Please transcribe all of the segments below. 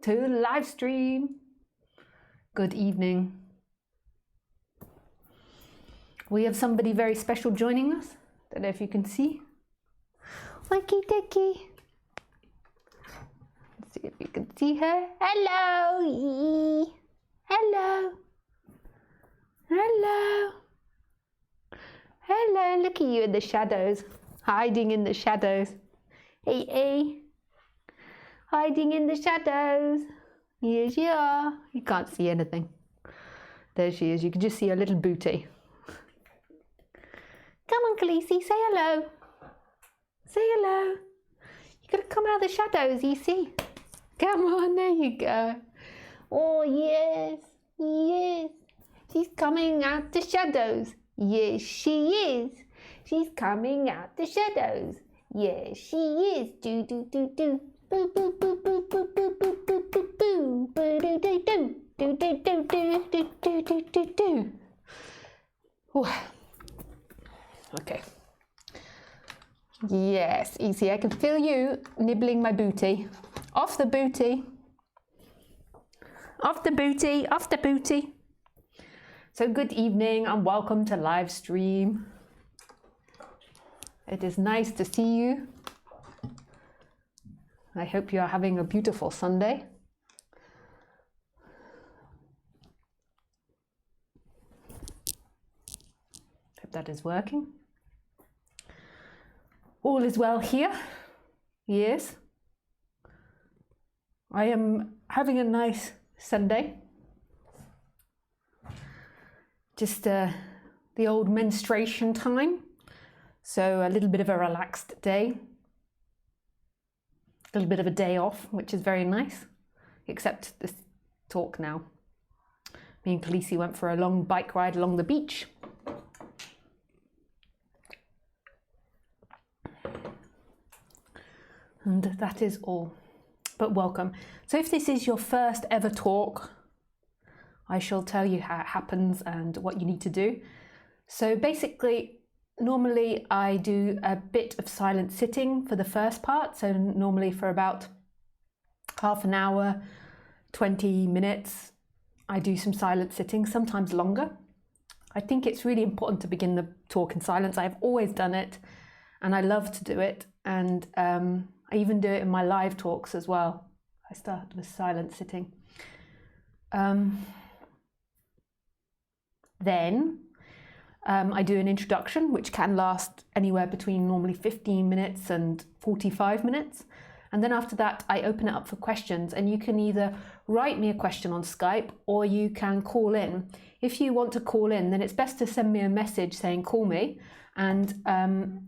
to Livestream. Good evening. We have somebody very special joining us. Don't know if you can see. Wakey Dicky. Let's see if you can see her. Hello. Hello. Hello. Hello. Look at you in the shadows. Hiding in the shadows. Hey. Hiding in the shadows. Here you are. You can't see anything. There she is. You can just see her little booty. Come on, Khaleesi, say hello. Say hello. You gotta come out of the shadows, you see. Come on, there you go. Oh, yes. Yes. She's coming out the shadows. Yes, she is. She's coming out the shadows. Yes, she is. Do, do, do, do. Boo, boo, boo, boo, boo, boo, boo, boo, boo, boo. Boo, do, do, do. Do, do, do, do, do, do, do, do, do. Oh. Okay. Yes, easy. I can feel you nibbling my booty. Off the booty. Off the booty. Off the booty. So good evening and welcome to Livestream. It is nice to see you. I hope you are having a beautiful Sunday. Hope that is working. All is well here. Yes. I am having a nice Sunday. Just the old menstruation time. So a little bit of a relaxed day. A little bit of a day off, which is very nice. Except this talk now. Me and Khaleesi went for a long bike ride along the beach. And that is all. But welcome. So if this is your first ever talk, I shall tell you how it happens and what you need to do. So basically, normally I do a bit of silent sitting for the first part. So normally for about half an hour, 20 minutes, I do some silent sitting, sometimes longer. I think it's really important to begin the talk in silence. I've always done it and I love to do it. And I even do it in my live talks as well. I start with silent sitting. Then I do an introduction, which can last anywhere between normally 15 minutes and 45 minutes. And then after that, I open it up for questions. And you can either write me a question on Skype or you can call in. If you want to call in, then it's best to send me a message saying, call me. And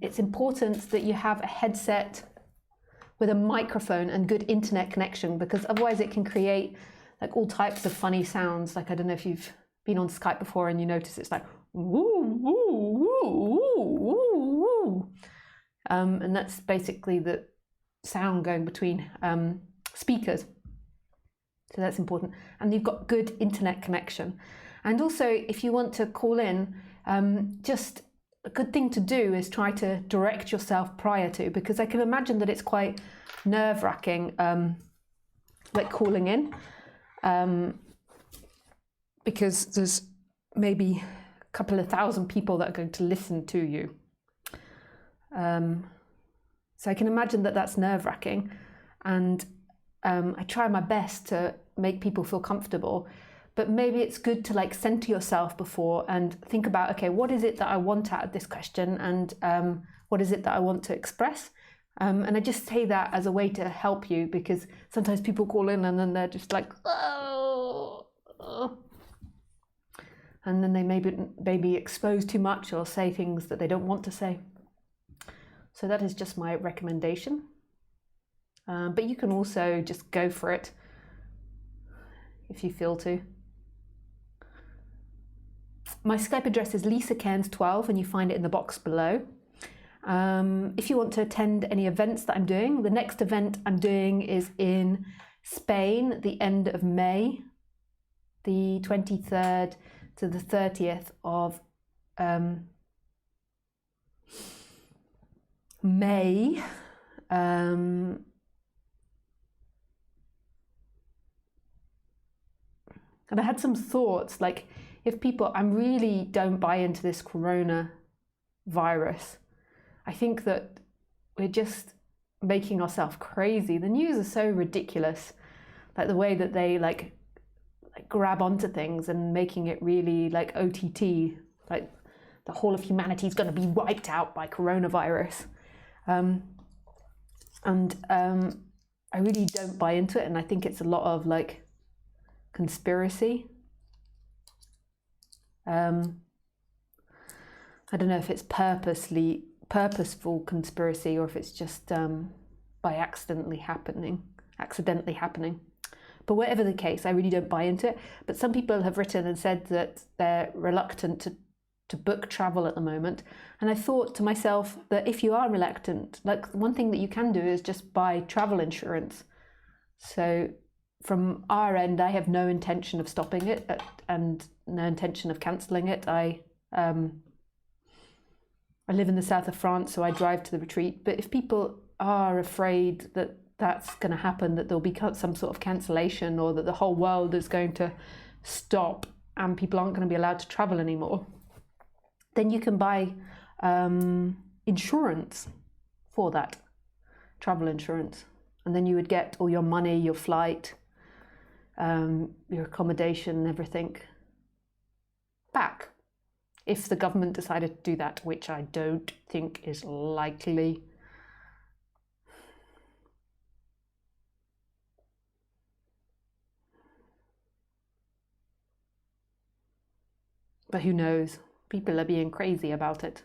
it's important that you have a headset with a microphone and good internet connection, because otherwise it can create like all types of funny sounds. Like, I don't know if you've been on Skype before and you notice it's like, woo, woo, woo, woo, woo, woo. And that's basically the sound going between speakers. So that's important. And you've got good internet connection. And also, if you want to call in, just a good thing to do is try to direct yourself prior to, because I can imagine that it's quite nerve-wracking, like calling in, because there's maybe a couple of thousand people that are going to listen to you. So I can imagine that that's nerve-wracking, and I try my best to make people feel comfortable. But maybe it's good to like center yourself before and think about, okay, what is it that I want out of this question, and what is it that I want to express? And I just say that as a way to help you, because sometimes people call in and then they're just like, oh, and then they maybe expose too much or say things that they don't want to say. So that is just my recommendation. But you can also just go for it if you feel to. My Skype address is LisaCairns12, and you find it in the box below. If you want to attend any events that I'm doing, the next event I'm doing is in Spain at the end of May, the 23rd to the 30th of May. And I had some thoughts, like, if people, I really don't buy into this coronavirus. I think that we're just making ourselves crazy. The news is so ridiculous, like the way that they like grab onto things and making it really like OTT, like the whole of humanity is going to be wiped out by coronavirus. I really don't buy into it, and I think it's a lot of like conspiracy. I don't know if it's purposeful conspiracy, or if it's just by accidentally happening. But whatever the case, I really don't buy into it. But some people have written and said that they're reluctant to book travel at the moment. And I thought to myself that if you are reluctant, like, one thing that you can do is just buy travel insurance. So from our end, I have no intention of stopping it and no intention of cancelling it. I live in the south of France, so I drive to the retreat. But if people are afraid that that's going to happen, that there'll be some sort of cancellation, or that the whole world is going to stop and people aren't going to be allowed to travel anymore, then you can buy insurance for that, travel insurance. And then you would get all your money, your flight, your accommodation, everything back, if the government decided to do that, which I don't think is likely. But who knows? People are being crazy about it.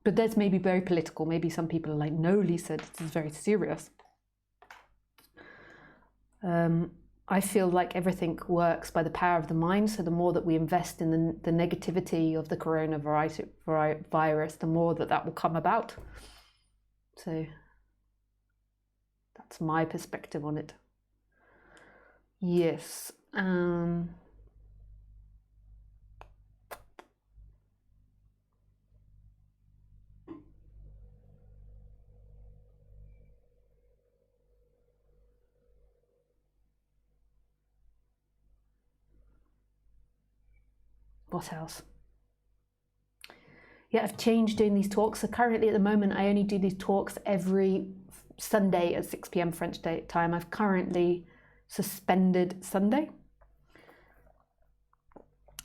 But that's maybe very political. Maybe some people are like, no, Lisa, this is very serious. I feel like everything works by the power of the mind. So the more that we invest in the negativity of the coronavirus, the more that will come about. So that's my perspective on it. Yes. What else? Yeah, I've changed doing these talks. So currently at the moment, I only do these talks every Sunday at 6 p.m. French time. I've currently suspended Sunday.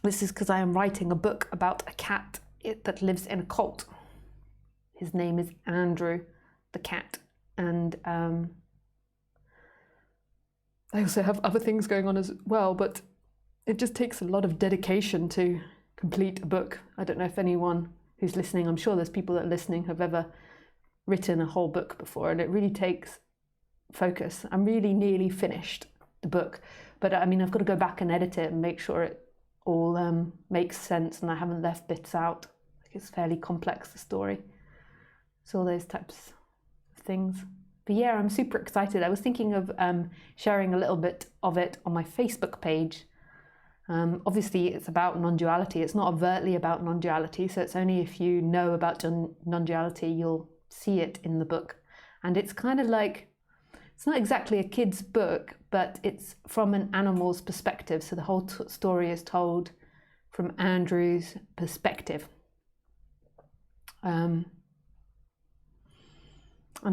This is because I am writing a book about a cat that lives in a cult. His name is Andrew, the cat. And I also have other things going on as well, but it just takes a lot of dedication to complete a book. I don't know if anyone who's listening, I'm sure there's people that are listening, have ever written a whole book before, and it really takes focus. I'm really nearly finished the book, but I mean, I've got to go back and edit it and make sure it all makes sense and I haven't left bits out. Like, it's fairly complex, the story. So all those types of things. But yeah, I'm super excited. I was thinking of sharing a little bit of it on my Facebook page. Obviously, it's about non-duality. It's not overtly about non-duality, so it's only if you know about non-duality you'll see it in the book. And it's kind of like, it's not exactly a kid's book, but it's from an animal's perspective. So the whole story is told from Andrew's perspective. And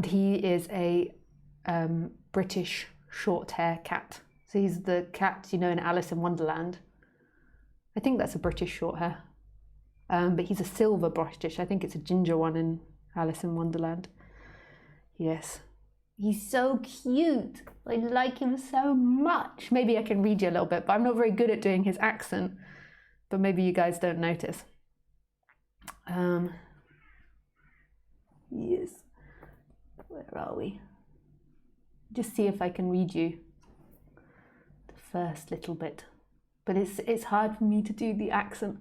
he is a British short-hair cat. So he's the cat, you know, in Alice in Wonderland. I think that's a British short hair. But he's a silver British. I think it's a ginger one in Alice in Wonderland. Yes. He's so cute. I like him so much. Maybe I can read you a little bit, but I'm not very good at doing his accent. But maybe you guys don't notice. Yes. Where are we? Just see if I can read you the first little bit. But it's hard for me to do the accent.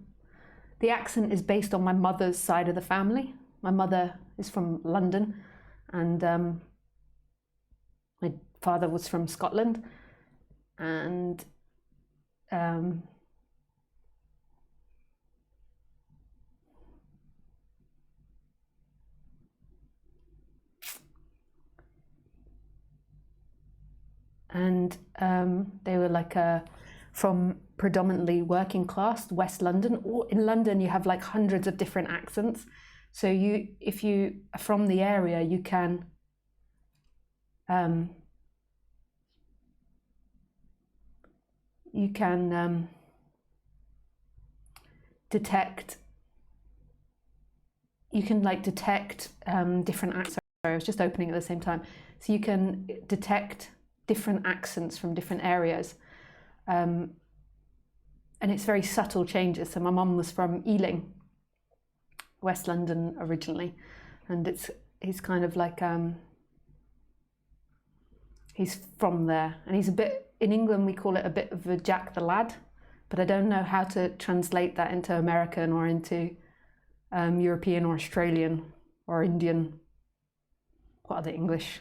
The accent is based on my mother's side of the family. My mother is from London, and my father was from Scotland. And and they were like from predominantly working class West London. Or in London, you have like hundreds of different accents. So if you are from the area, you can detect. You can like detect different accents. Sorry, I was just opening at the same time. So you can detect different accents from different areas. And it's very subtle changes. So my mum was from Ealing, West London originally. And he's kind of like, he's from there. And he's a bit, in England we call it a bit of a Jack the Lad. But I don't know how to translate that into American or into European or Australian or Indian. What other English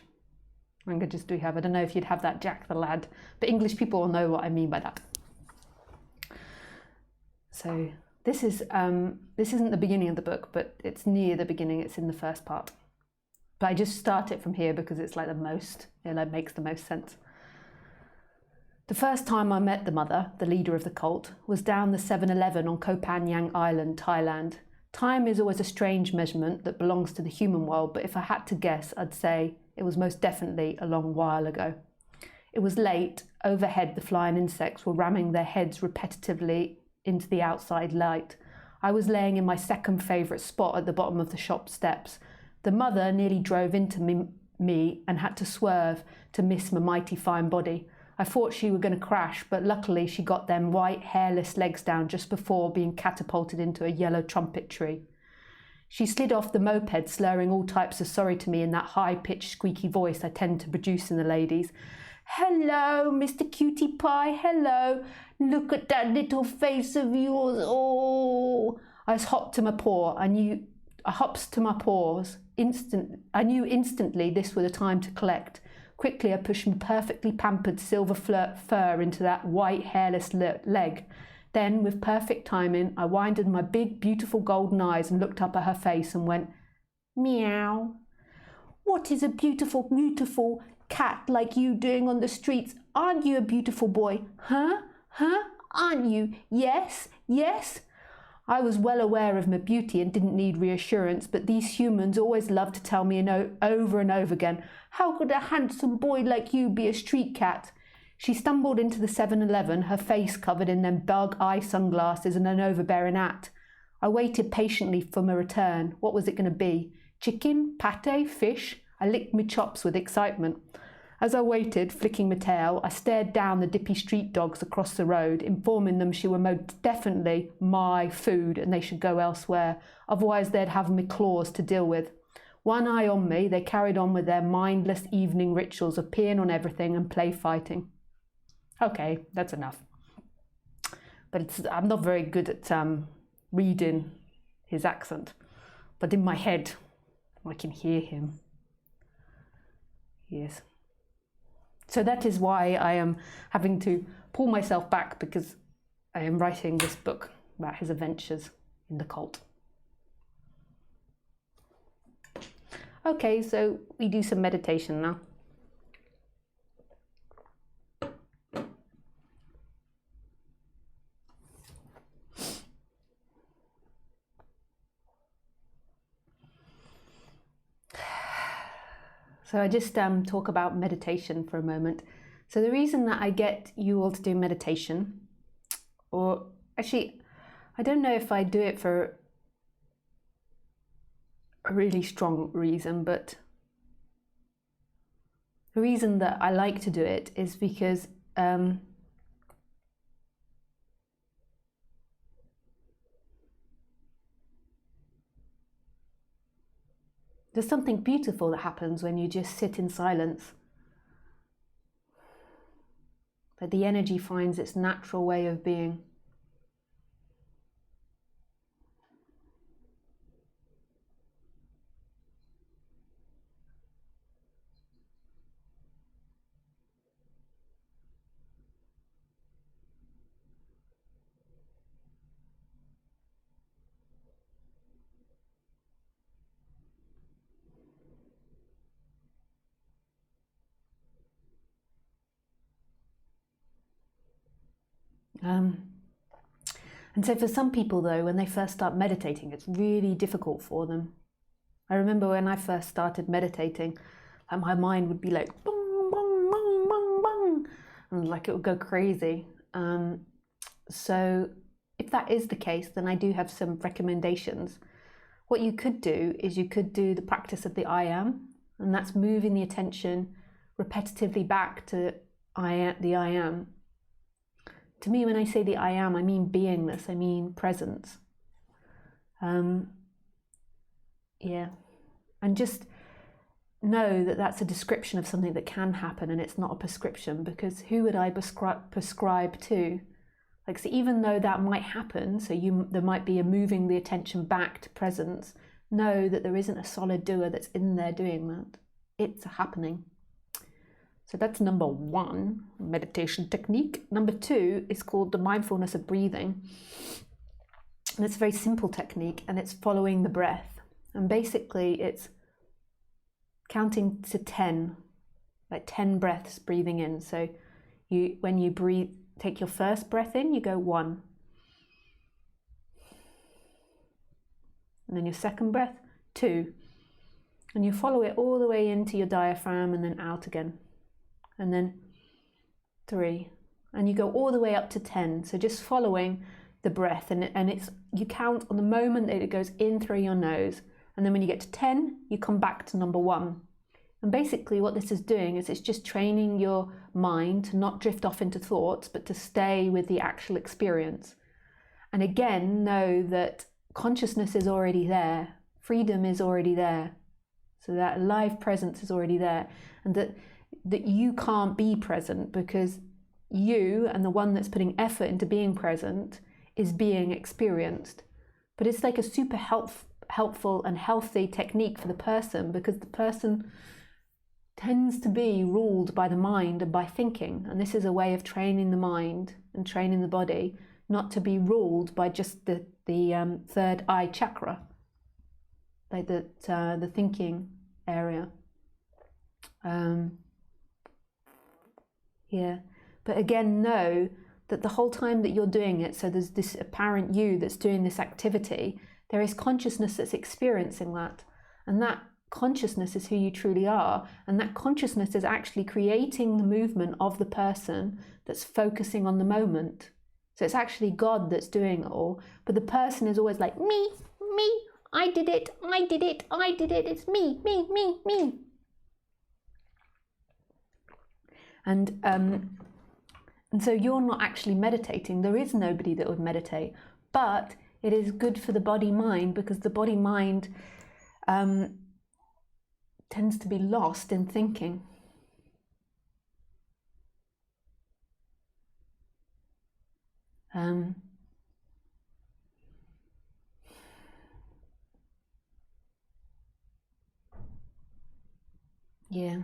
languages do we have? I don't know if you'd have that Jack the Lad, but English people will know what I mean by that. So this isn't the beginning of the book, but it's near the beginning. It's in the first part. But I just start it from here because it's like it makes the most sense. The first time I met the mother, the leader of the cult, was down the 7-Eleven on Koh Phangan Island, Thailand. Time is always a strange measurement that belongs to the human world, but if I had to guess, I'd say it was most definitely a long while ago. It was late. Overhead, the flying insects were ramming their heads repetitively into the outside light. I was laying in my second favourite spot at the bottom of the shop steps. The mother nearly drove into me and had to swerve to miss my mighty fine body. I thought she were going to crash, but luckily she got them white, hairless legs down just before being catapulted into a yellow trumpet tree. She slid off the moped, slurring all types of sorry to me in that high-pitched, squeaky voice I tend to produce in the ladies. Hello, Mr. Cutie Pie, hello. Look at that little face of yours. Oh, I hopped to my paw. I hopped to my paws. I knew instantly this was the time to collect. Quickly, I pushed my perfectly pampered silver fur into that white, hairless leg. Then, with perfect timing, I winded my big, beautiful golden eyes and looked up at her face and went, meow. What is a beautiful, beautiful cat like you doing on the streets? Aren't you a beautiful boy? Huh? Huh? Aren't you? Yes? Yes? I was well aware of my beauty and didn't need reassurance, but these humans always loved to tell me over and over again, how could a handsome boy like you be a street cat? She stumbled into the 7-Eleven, her face covered in them bug eye sunglasses and an overbearing hat. I waited patiently for my return. What was it going to be? Chicken? Pate? Fish? I licked my chops with excitement. As I waited, flicking my tail, I stared down the dippy street dogs across the road, informing them she were most definitely my food and they should go elsewhere, otherwise they'd have me claws to deal with. One eye on me, they carried on with their mindless evening rituals of peeing on everything and play fighting. Okay, that's enough. But I'm not very good at reading his accent, but in my head, I can hear him. Yes. So that is why I am having to pull myself back, because I am writing this book about his adventures in the cult. Okay, so we do some meditation now. So I just talk about meditation for a moment. So the reason that I get you all to do meditation, or actually, I don't know if I do it for a really strong reason, but the reason that I like to do it is because there's something beautiful that happens when you just sit in silence. That the energy finds its natural way of being. And so for some people though, when they first start meditating, it's really difficult for them. I remember when I first started meditating, my mind would be like, bong, bong, bong, bong, bong, and like it would go crazy. So if that is the case, then I do have some recommendations. What you could do is you could do the practice of the I am, and that's moving the attention repetitively back to the I am. To me, when I say the I am, I mean beingness, I mean presence. Yeah, and just know that that's a description of something that can happen, and it's not a prescription, because who would I prescribe to? Like, so even though that might happen, so there might be a moving the attention back to presence, know that there isn't a solid doer that's in there doing that. It's happening. So that's number one, meditation technique. Number two is called the mindfulness of breathing. And it's a very simple technique, and it's following the breath. And basically it's counting to 10, like 10 breaths breathing in. So when you breathe, take your first breath in, you go 1. And then your second breath, 2. And you follow it all the way into your diaphragm and then out again. And then 3. And you go all the way up to 10. So just following the breath. And it's you count on the moment that it goes in through your nose. And then when you get to 10, you come back to number 1. And basically what this is doing is it's just training your mind to not drift off into thoughts, but to stay with the actual experience. And again, know that consciousness is already there. Freedom is already there. So that live presence is already there. And that you can't be present, because you and the one that's putting effort into being present is being experienced. But it's like a super helpful and healthy technique for the person, because the person tends to be ruled by the mind and by thinking, and this is a way of training the mind and training the body not to be ruled by just the third eye chakra, like the thinking area. Yeah, but again, know that the whole time that you're doing it, so there's this apparent you that's doing this activity, there is consciousness that's experiencing that, and that consciousness is who you truly are, and that consciousness is actually creating the movement of the person that's focusing on the moment. So it's actually God that's doing it all, but the person is always like, me, I did it, it's me. And so you're not actually meditating. There is nobody that would meditate, but it is good for the body-mind, because the body-mind tends to be lost in thinking. Yeah.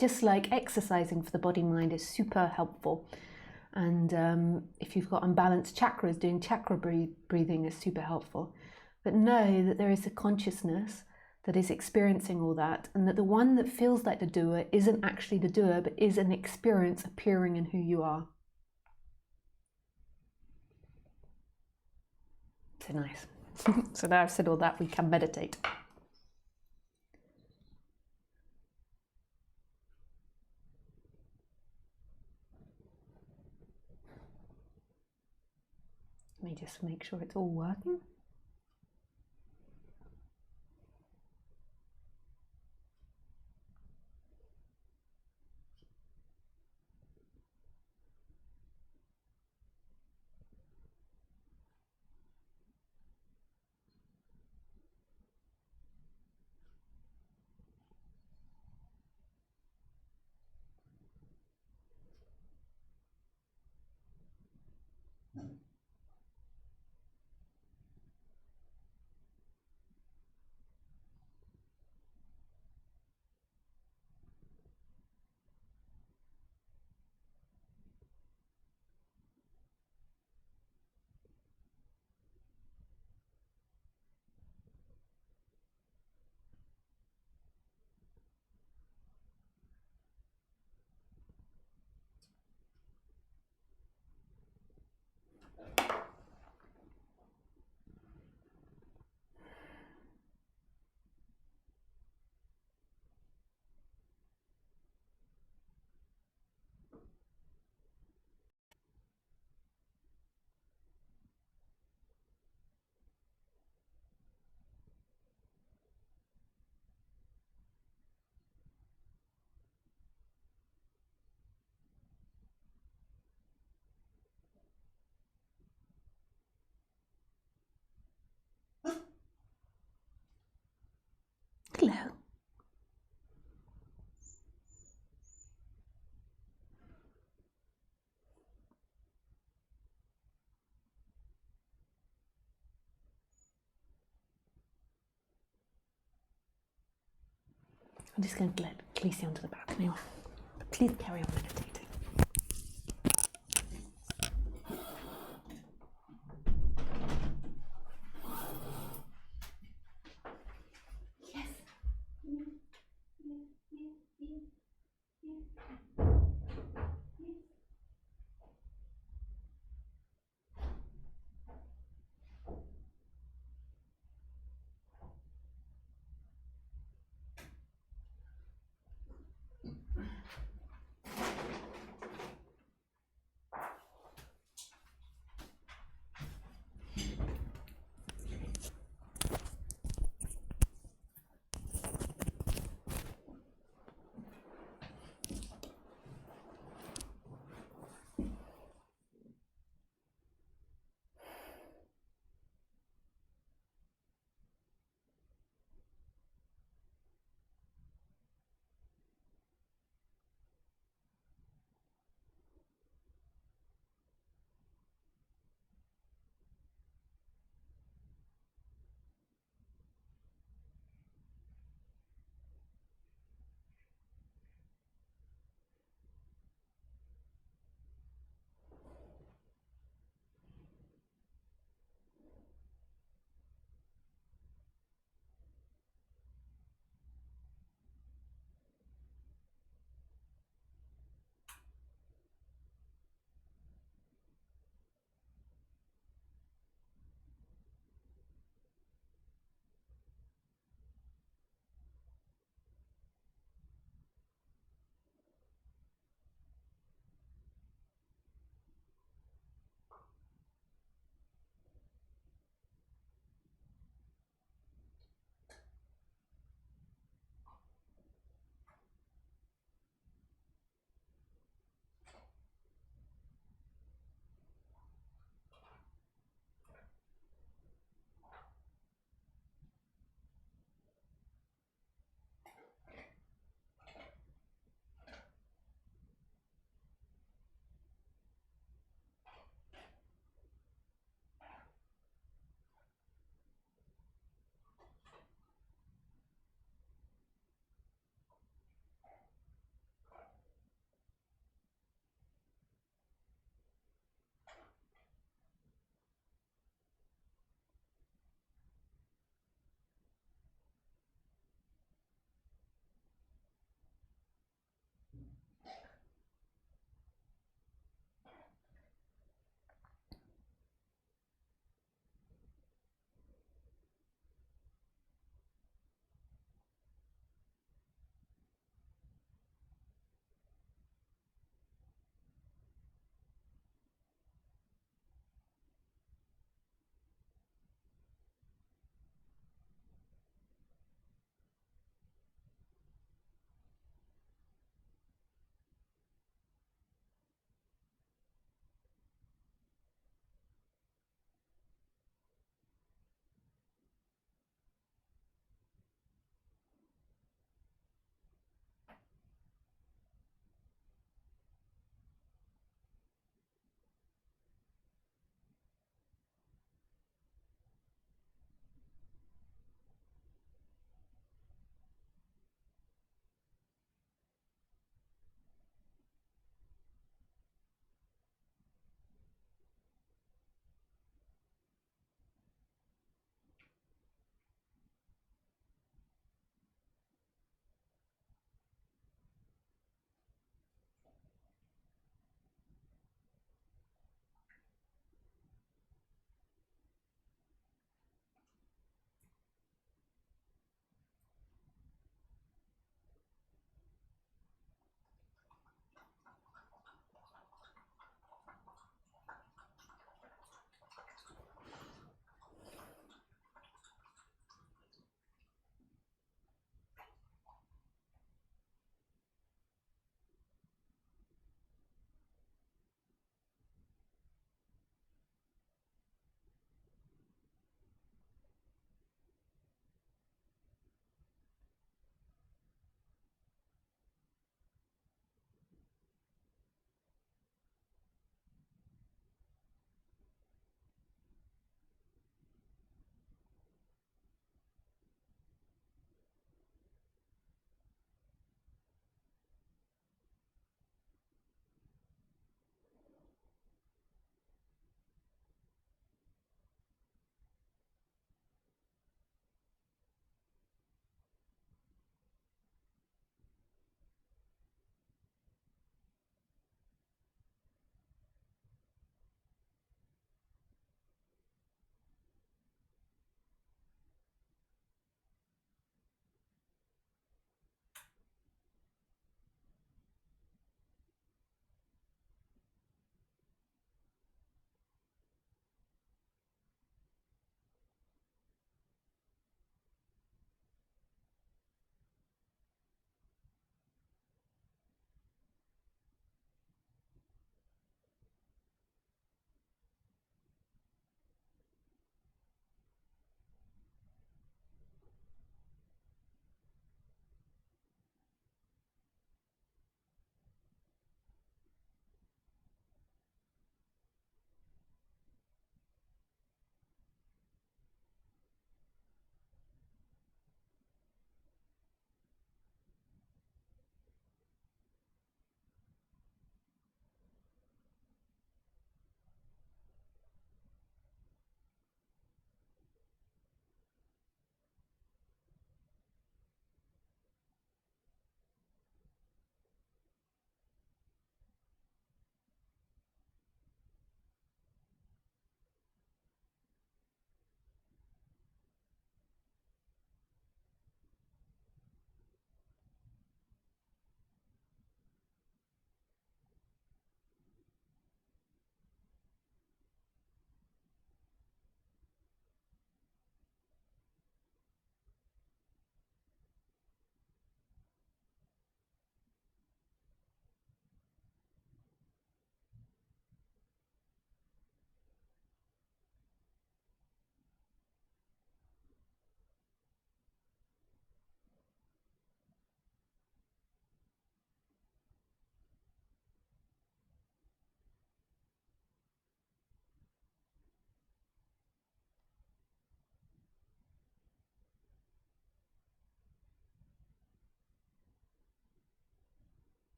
Just like exercising for the body-mind is super helpful. And if you've got unbalanced chakras, doing chakra breathing is super helpful. But know that there is a consciousness that is experiencing all that, and that the one that feels like the doer isn't actually the doer, but is an experience appearing in who you are. So nice. So now I've said all that, we can meditate. Let me just make sure it's all working. Hello. I'm just going to let Khaleesi onto the balcony. Please carry on meditating.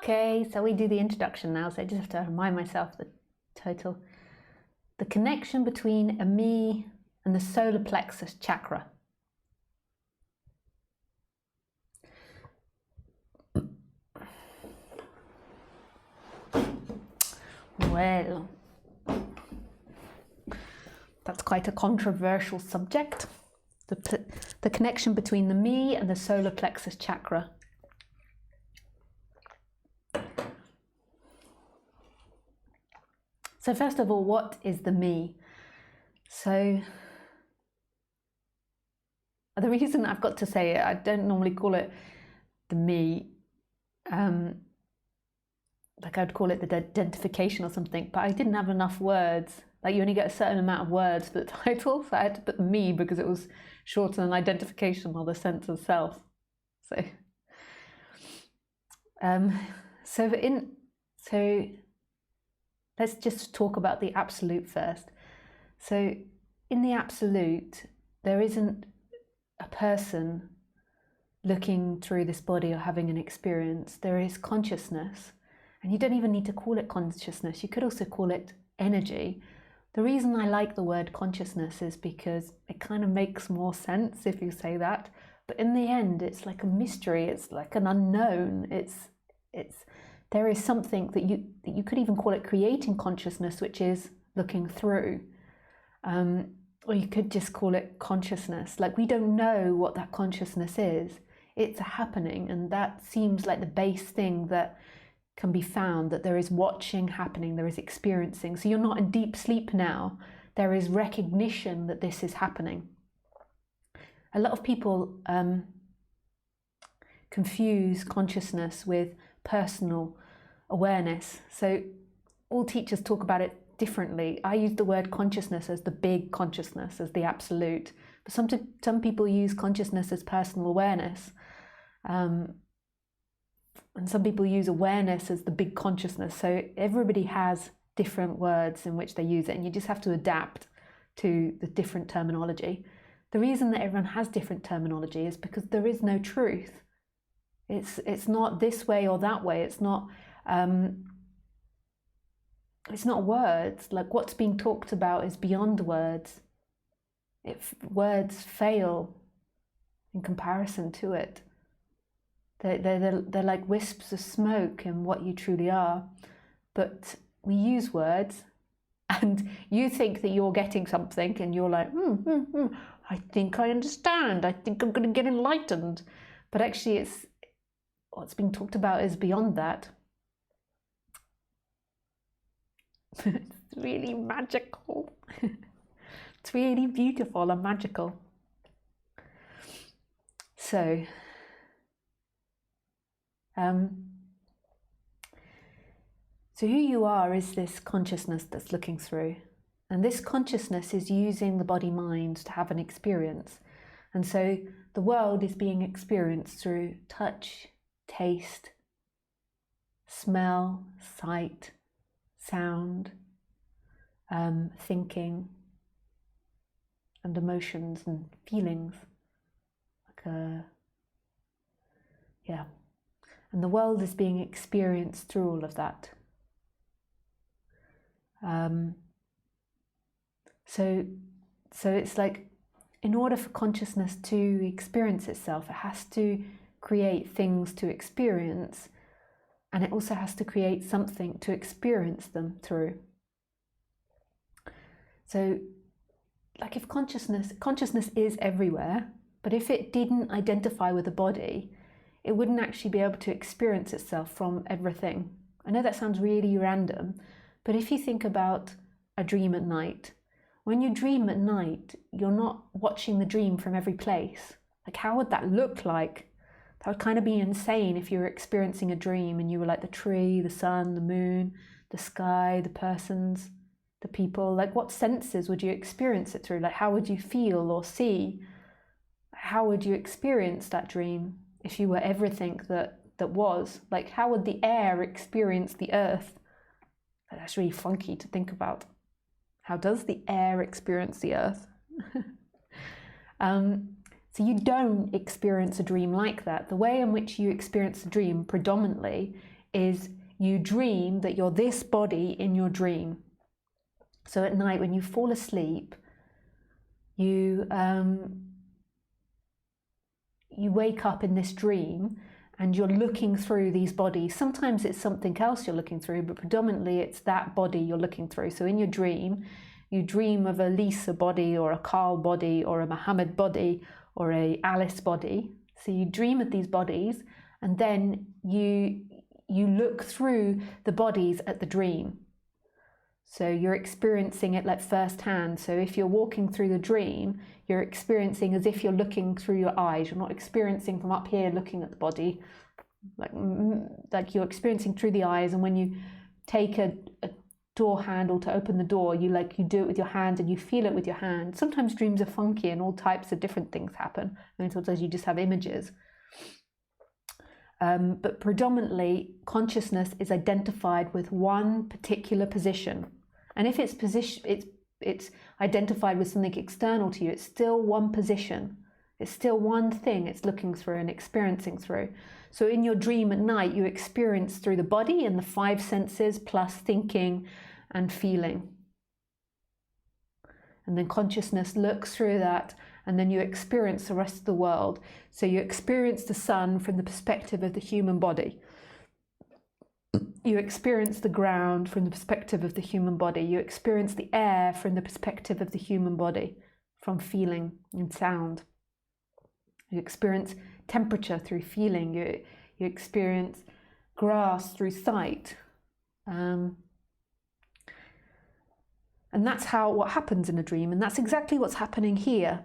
Okay, so we do the introduction now, so I just have to remind myself the title. The connection between a me and the solar plexus chakra. Well, that's quite a controversial subject. The connection between the me and the solar plexus chakra. So first of all, what is the me? So the reason I've got to say it, I don't normally call it the me, like I'd call it the identification or something, but I didn't have enough words. Like you only get a certain amount of words for the title, so I had to put the me because it was shorter than identification or the sense of self. So let's just talk about the absolute first. So in the absolute, there isn't a person looking through this body or having an experience. There is consciousness, and you don't even need to call it consciousness. You could also call it energy. The reason I like the word consciousness is because it kind of makes more sense if you say that. But in the end, it's like a mystery. It's like an unknown. There is something that you could even call it creating consciousness, which is looking through. Or you could just call it consciousness. Like we don't know what that consciousness is. It's a happening, and that seems like the base thing that can be found, that there is watching happening, there is experiencing. So you're not in deep sleep now. There is recognition that this is happening. A lot of people confuse consciousness with personal awareness. So all teachers talk about it differently. I use the word consciousness as the big consciousness, as the absolute. But some people use consciousness as personal awareness. And some people use awareness as the big consciousness. So everybody has different words in which they use it, and you just have to adapt to the different terminology. The reason that everyone has different terminology is because there is no truth. It's not this way or that way. It's not words. Like what's being talked about is beyond words. Words fail in comparison to it. They're like wisps of smoke in what you truly are. But we use words, and you think that you're getting something, and you're like, I think I understand. I think I'm going to get enlightened. But actually, what's being talked about is beyond that. It's really magical. It's really beautiful and magical. So who you are is this consciousness that's looking through. And this consciousness is using the body-mind to have an experience. And so the world is being experienced through touch, taste, smell, sight, sound, thinking, and emotions and feelings. And the world is being experienced through all of that. So it's like, in order for consciousness to experience itself, it has to create things to experience, and it also has to create something to experience them through. So, like if consciousness is everywhere, but if it didn't identify with the body, it wouldn't actually be able to experience itself from everything. I know that sounds really random, but if you think about a dream at night, when you dream at night, you're not watching the dream from every place. Like, how would that look like? That would kind of be insane if you were experiencing a dream and you were like the tree, the sun, the moon, the sky, the persons, the people. Like, what senses would you experience it through? Like, how would you feel or see? How would you experience that dream if you were everything that was? Like, how would the air experience the earth? That's really funky to think about. How does the air experience the earth? So you don't experience a dream like that. The way in which you experience a dream predominantly is you dream that you're this body in your dream. So at night when you fall asleep, you wake up in this dream and you're looking through these bodies. Sometimes it's something else you're looking through, but predominantly it's that body you're looking through. So in your dream, you dream of a Lisa body or a Carl body or a Muhammad body or a Alice body. So you dream of these bodies, and then you look through the bodies at the dream. So you're experiencing it like firsthand. So if you're walking through the dream, you're experiencing as if you're looking through your eyes. You're not experiencing from up here looking at the body, like you're experiencing through the eyes. And when you take a door handle to open the door, you do it with your hands and you feel it with your hand. Sometimes dreams are funky and all types of different things happen. I mean, sometimes you just have images. But predominantly, consciousness is identified with one particular position. And if it's identified with something external to you, it's still one position. It's still one thing it's looking through and experiencing through. So in your dream at night, you experience through the body and the 5 senses plus thinking and feeling. And then consciousness looks through that, and then you experience the rest of the world. So you experience the sun from the perspective of the human body. You experience the ground from the perspective of the human body. You experience the air from the perspective of the human body, from feeling and sound. You experience temperature through feeling. You experience grass through sight. And that's what happens in a dream. And that's exactly what's happening here,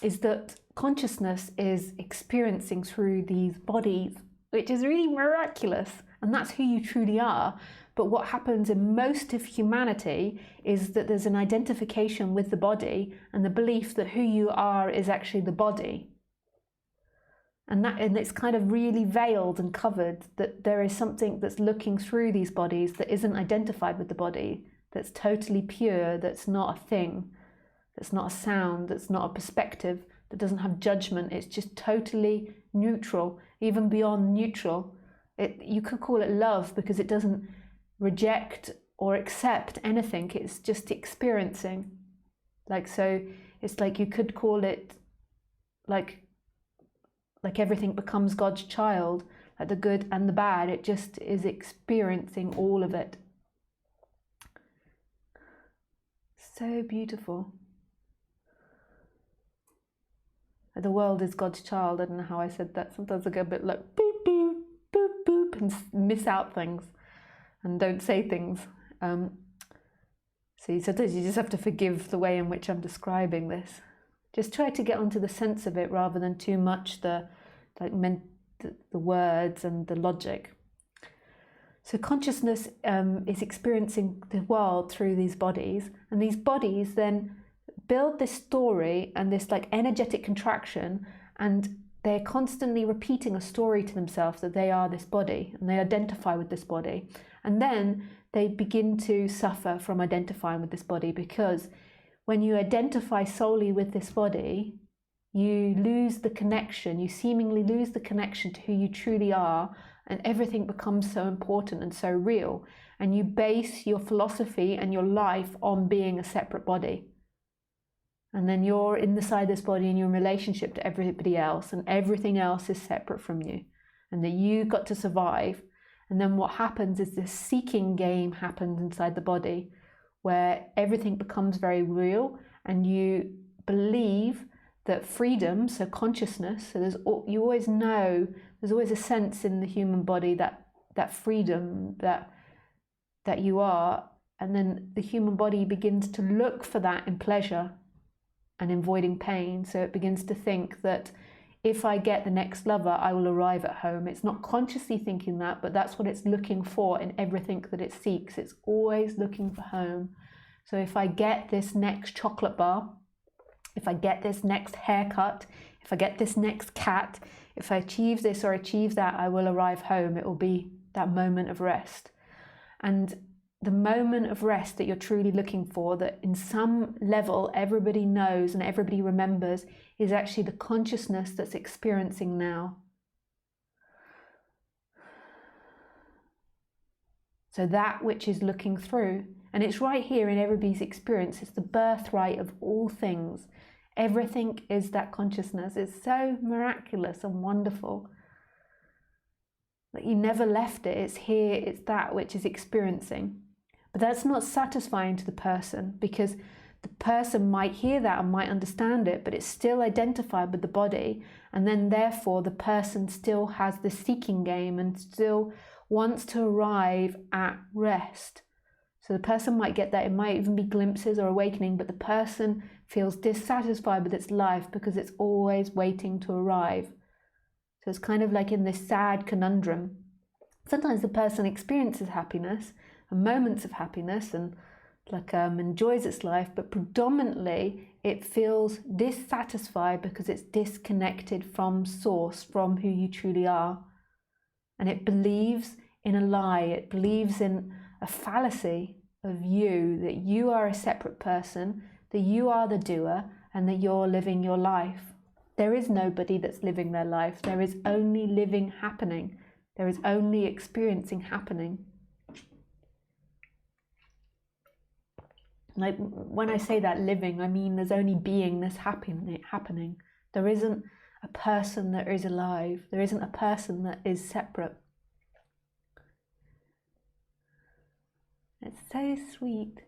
is that consciousness is experiencing through these bodies, which is really miraculous. And that's who you truly are. But what happens in most of humanity is that there's an identification with the body and the belief that who you are is actually the body. And it's kind of really veiled and covered, that there is something that's looking through these bodies that isn't identified with the body, that's totally pure, that's not a thing, that's not a sound, that's not a perspective, that doesn't have judgment. It's just totally neutral, even beyond neutral. You could call it love because it doesn't reject or accept anything. It's just experiencing. So it's like you could call it like everything becomes God's child, like the good and the bad. It just is experiencing all of it. So beautiful. The world is God's child. I don't know how I said that. Sometimes I go a bit like boop, boop, boop, boop, and miss out things and don't say things. So sometimes you just have to forgive the way in which I'm describing this. Just try to get onto the sense of it rather than too much the words and the logic. So consciousness is experiencing the world through these bodies, and these bodies then build this story and this energetic contraction, and they're constantly repeating a story to themselves that they are this body and they identify with this body. And then they begin to suffer from identifying with this body, because when you identify solely with this body, you lose the connection, you seemingly lose the connection to who you truly are, and everything becomes so important and so real. And you base your philosophy and your life on being a separate body. And then you're inside this body and you're in relationship to everybody else, and everything else is separate from you, and that you got to survive. And then what happens is this seeking game happens inside the body, where everything becomes very real, and you believe that freedom, so consciousness, so you always know, there's always a sense in the human body that freedom that you are, and then the human body begins to look for that in pleasure and in avoiding pain. So it begins to think that if I get the next lover, I will arrive at home. It's not consciously thinking that, but that's what it's looking for in everything that it seeks. It's always looking for home. So if I get this next chocolate bar, if I get this next haircut, if I get this next cat, if I achieve this or achieve that, I will arrive home. It will be that moment of rest. And the moment of rest that you're truly looking for, that in some level everybody knows and everybody remembers, is actually the consciousness that's experiencing now. So that which is looking through, and it's right here in everybody's experience, it's the birthright of all things. Everything is that consciousness. It's so miraculous and wonderful that you never left it. It's here, it's that which is experiencing. But that's not satisfying to the person, because the person might hear that and might understand it, but it's still identified with the body, and then therefore the person still has the seeking game and still wants to arrive at rest. So the person might get that, it might even be glimpses or awakening, but the person feels dissatisfied with its life because it's always waiting to arrive. So it's kind of like in this sad conundrum. Sometimes the person experiences happiness and moments of happiness and enjoys its life, but predominantly it feels dissatisfied because it's disconnected from source, from who you truly are. And it believes in a lie, it believes in a fallacy of you, that you are a separate person, that you are the doer, and that you're living your life. There is nobody that's living their life. There is only living happening. There is only experiencing happening. Like when I say that living, I mean there's only beingness happening. There isn't a person that is alive. There isn't a person that is separate. It's so sweet.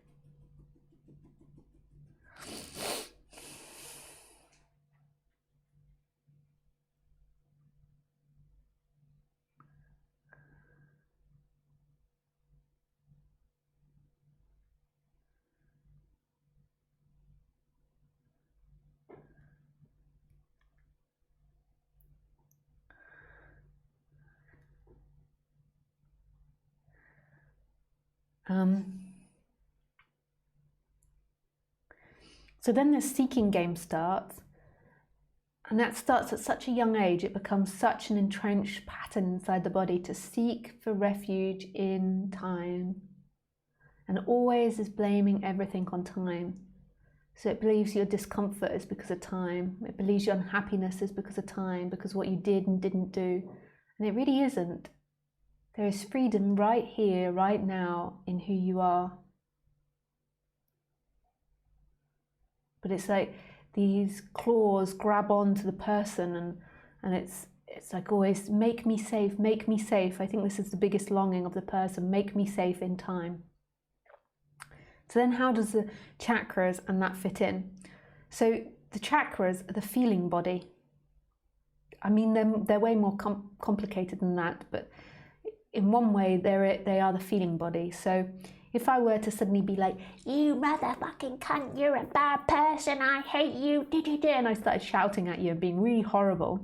So then the seeking game starts, and that starts at such a young age. It becomes such an entrenched pattern inside the body to seek for refuge in time, and always is blaming everything on time. So it believes your discomfort is because of time. It believes your unhappiness is because of time, because what you did and didn't do. And it really isn't. There is freedom right here, right now, in who you are. But it's like these claws grab onto the person, and it's like always, make me safe, make me safe. I think this is the biggest longing of the person, make me safe in time. So then how does the chakras and that fit in? So the chakras are the feeling body. I mean, they're way more complicated than that, but in one way, they are the feeling body. So if I were to suddenly be like, you motherfucking cunt, you're a bad person, I hate you, and I started shouting at you and being really horrible,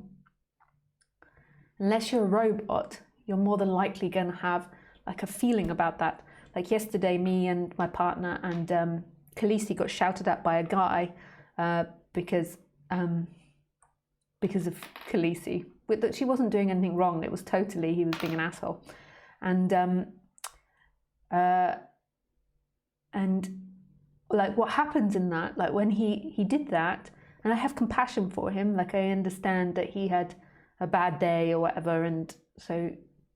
unless you're a robot, you're more than likely going to have like a feeling about that. Like yesterday, me and my partner and Khaleesi got shouted at by a guy because of Khaleesi. That she wasn't doing anything wrong. It was totally, he was being an asshole. And like what happens in that, like when he did that, and I have compassion for him, like I understand that he had a bad day or whatever, and so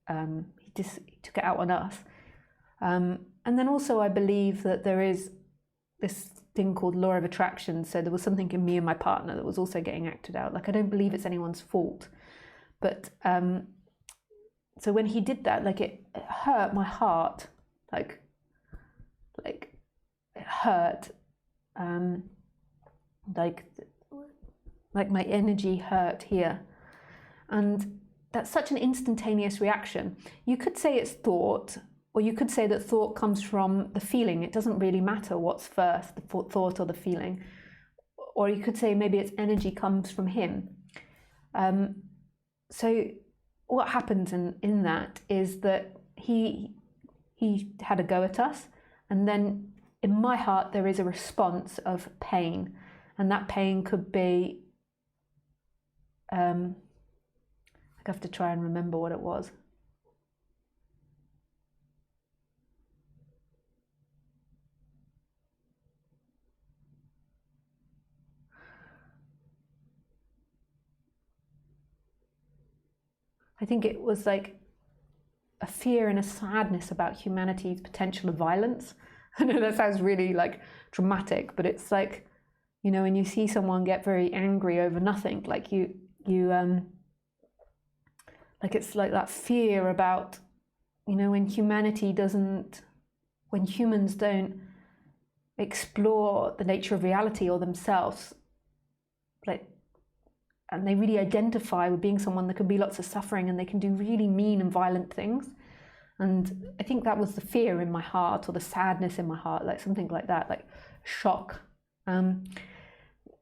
he took it out on us. And then also I believe that there is this thing called law of attraction, so there was something in me and my partner that was also getting acted out. Like I don't believe it's anyone's fault, but so when he did that, like it hurt my heart, like it hurt, like my energy hurt here. And that's such an instantaneous reaction. You could say it's thought, or you could say that thought comes from the feeling. It doesn't really matter what's first, the thought or the feeling. Or you could say maybe its energy comes from him. So what happens in that is that he had a go at us, and then in my heart there is a response of pain, and that pain could be I have to try and remember what it was. I think it was like a fear and a sadness about humanity's potential of violence. I know that sounds really like dramatic, but it's like, you know, when you see someone get very angry over nothing, like like it's like that fear about, you know, when humans don't explore the nature of reality or themselves, like, and they really identify with being someone, there can be lots of suffering and they can do really mean and violent things. And I think that was the fear in my heart, or the sadness in my heart, like something like that, like shock. And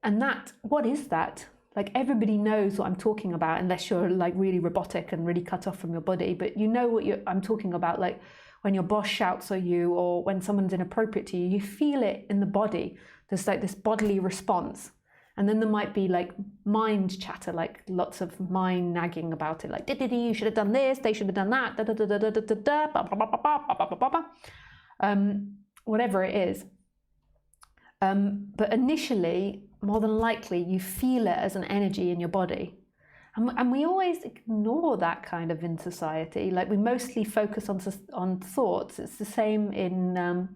that, what is that? Like, everybody knows what I'm talking about, unless you're like really robotic and really cut off from your body, but you know what I'm talking about. Like when your boss shouts at you, or when someone's inappropriate to you, you feel it in the body. There's like this bodily response. And then there might be like mind chatter, like lots of mind nagging about it, like, you should have done this, they should have done that, whatever it is. But initially, more than likely, you feel it as an energy in your body. And we always ignore that kind of in society. Like, we mostly focus on thoughts. It's the same in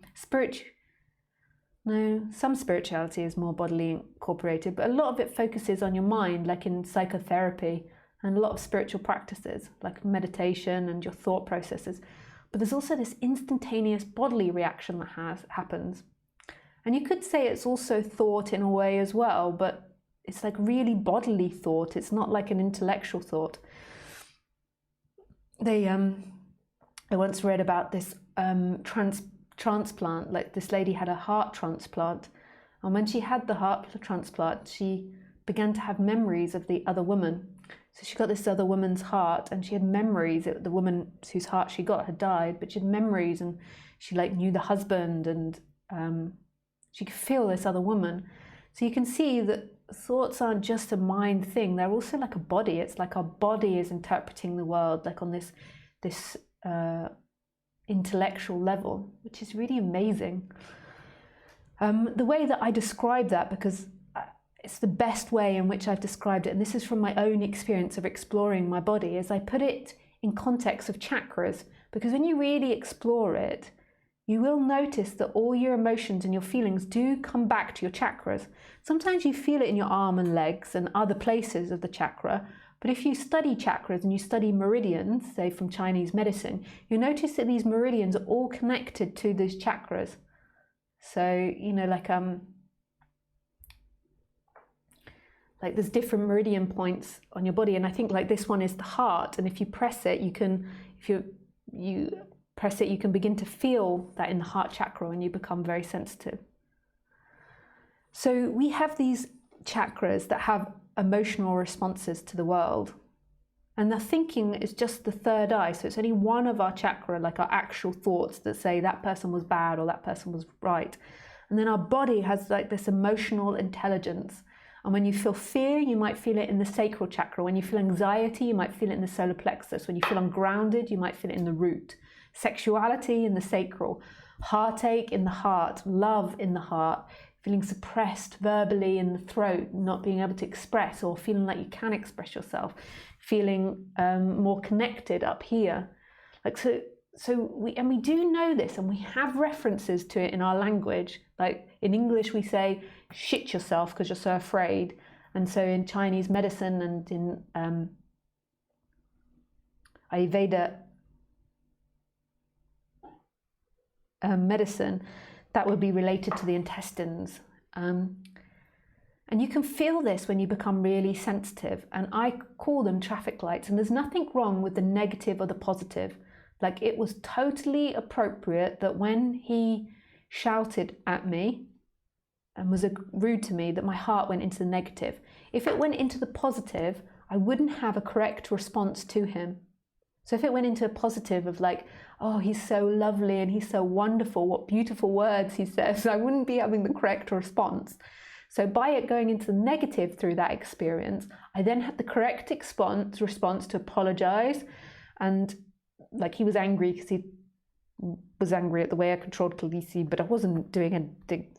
some spirituality is more bodily incorporated, but a lot of it focuses on your mind, like in psychotherapy and a lot of spiritual practices, like meditation and your thought processes. But there's also this instantaneous bodily reaction that happens. And you could say it's also thought in a way as well, but it's like really bodily thought. It's not like an intellectual thought. I once read about this transplant, like this lady had a heart transplant, and when she had the heart transplant, she began to have memories of the other woman. So she got this other woman's heart, and she had memories that the woman whose heart she got had died, but she had memories, and she like knew the husband, and she could feel this other woman. So you can see that thoughts aren't just a mind thing, they're also like a body. It's like our body is interpreting the world, like on this intellectual level, which is really amazing. The way that I describe that, because it's the best way in which I've described it, and this is from my own experience of exploring my body, is I put it in context of chakras, because when you really explore it, you will notice that all your emotions and your feelings do come back to your chakras. Sometimes you feel it in your arm and legs and other places of the chakra, but if you study chakras and you study meridians, say from Chinese medicine, you notice that these meridians are all connected to these chakras. So, you know, like there's different meridian points on your body, and I think like this one is the heart, and if you press it, you can begin to feel that in the heart chakra, and you become very sensitive. So we have these chakras that have emotional responses to the world, and the thinking is just the third eye. So it's only one of our chakra, like our actual thoughts, that say that person was bad or that person was right. And then our body has like this emotional intelligence. And when you feel fear, you might feel it in the sacral chakra. When you feel anxiety, you might feel it in the solar plexus. When you feel ungrounded, you might feel it in the root. Sexuality in the sacral, heartache in the heart, love in the heart, feeling suppressed verbally in the throat, not being able to express, or feeling like you can express yourself, feeling more connected up here. Like we do know this, and we have references to it in our language. Like in English we say shit yourself because you're so afraid, and so in Chinese medicine and in Ayurveda medicine, that would be related to the intestines. And you can feel this when you become really sensitive, and I call them traffic lights. And there's nothing wrong with the negative or the positive. Like, it was totally appropriate that when he shouted at me and was rude to me, that my heart went into the negative. If it went into the positive, I wouldn't have a correct response to him. So if it went into a positive of like, oh, he's so lovely and he's so wonderful, what beautiful words he says, I wouldn't be having the correct response. So by it going into the negative through that experience, I then had the correct response to apologize. And like, he was angry because he was angry at the way I controlled Khaleesi, but I wasn't doing anything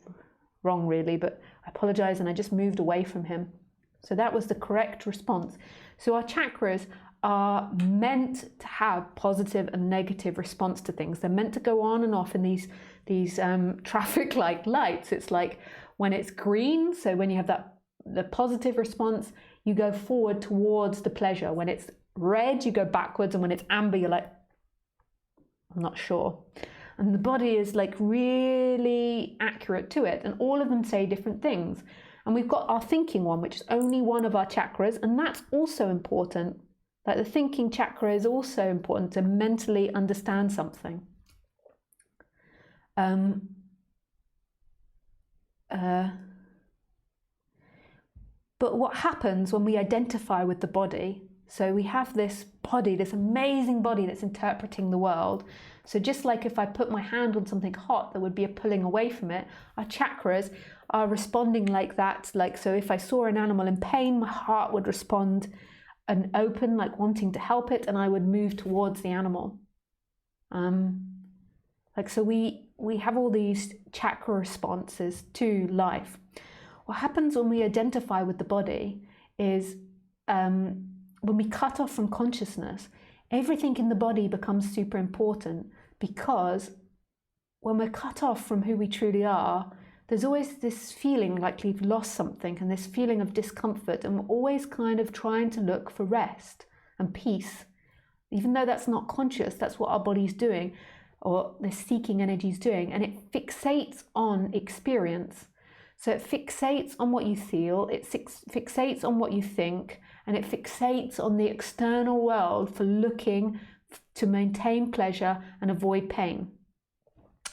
wrong really, but I apologized and I just moved away from him. So that was the correct response. So our chakras are meant to have positive and negative response to things. They're meant to go on and off in these traffic lights. It's like when it's green, so when you have the positive response, you go forward towards the pleasure. When it's red, you go backwards, and when it's amber, you're like, I'm not sure. And the body is like really accurate to it, and all of them say different things. And we've got our thinking one, which is only one of our chakras, and that's also important. Like the thinking chakra is also important to mentally understand something. But what happens when we identify with the body? So we have this body, this amazing body that's interpreting the world. So just like if I put my hand on something hot, there would be a pulling away from it. Our chakras are responding like that. Like, so if I saw an animal in pain, my heart would respond and open, like wanting to help it, and I would move towards the animal. So we have all these chakra responses to life. What happens when we identify with the body is when we cut off from consciousness, everything in the body becomes super important, because when we're cut off from who we truly are, there's always this feeling like we've lost something, and this feeling of discomfort, and we're always kind of trying to look for rest and peace. Even though that's not conscious, that's what our body's doing, or the seeking energy is doing, and it fixates on experience. So it fixates on what you feel, it fixates on what you think, and it fixates on the external world for looking to maintain pleasure and avoid pain.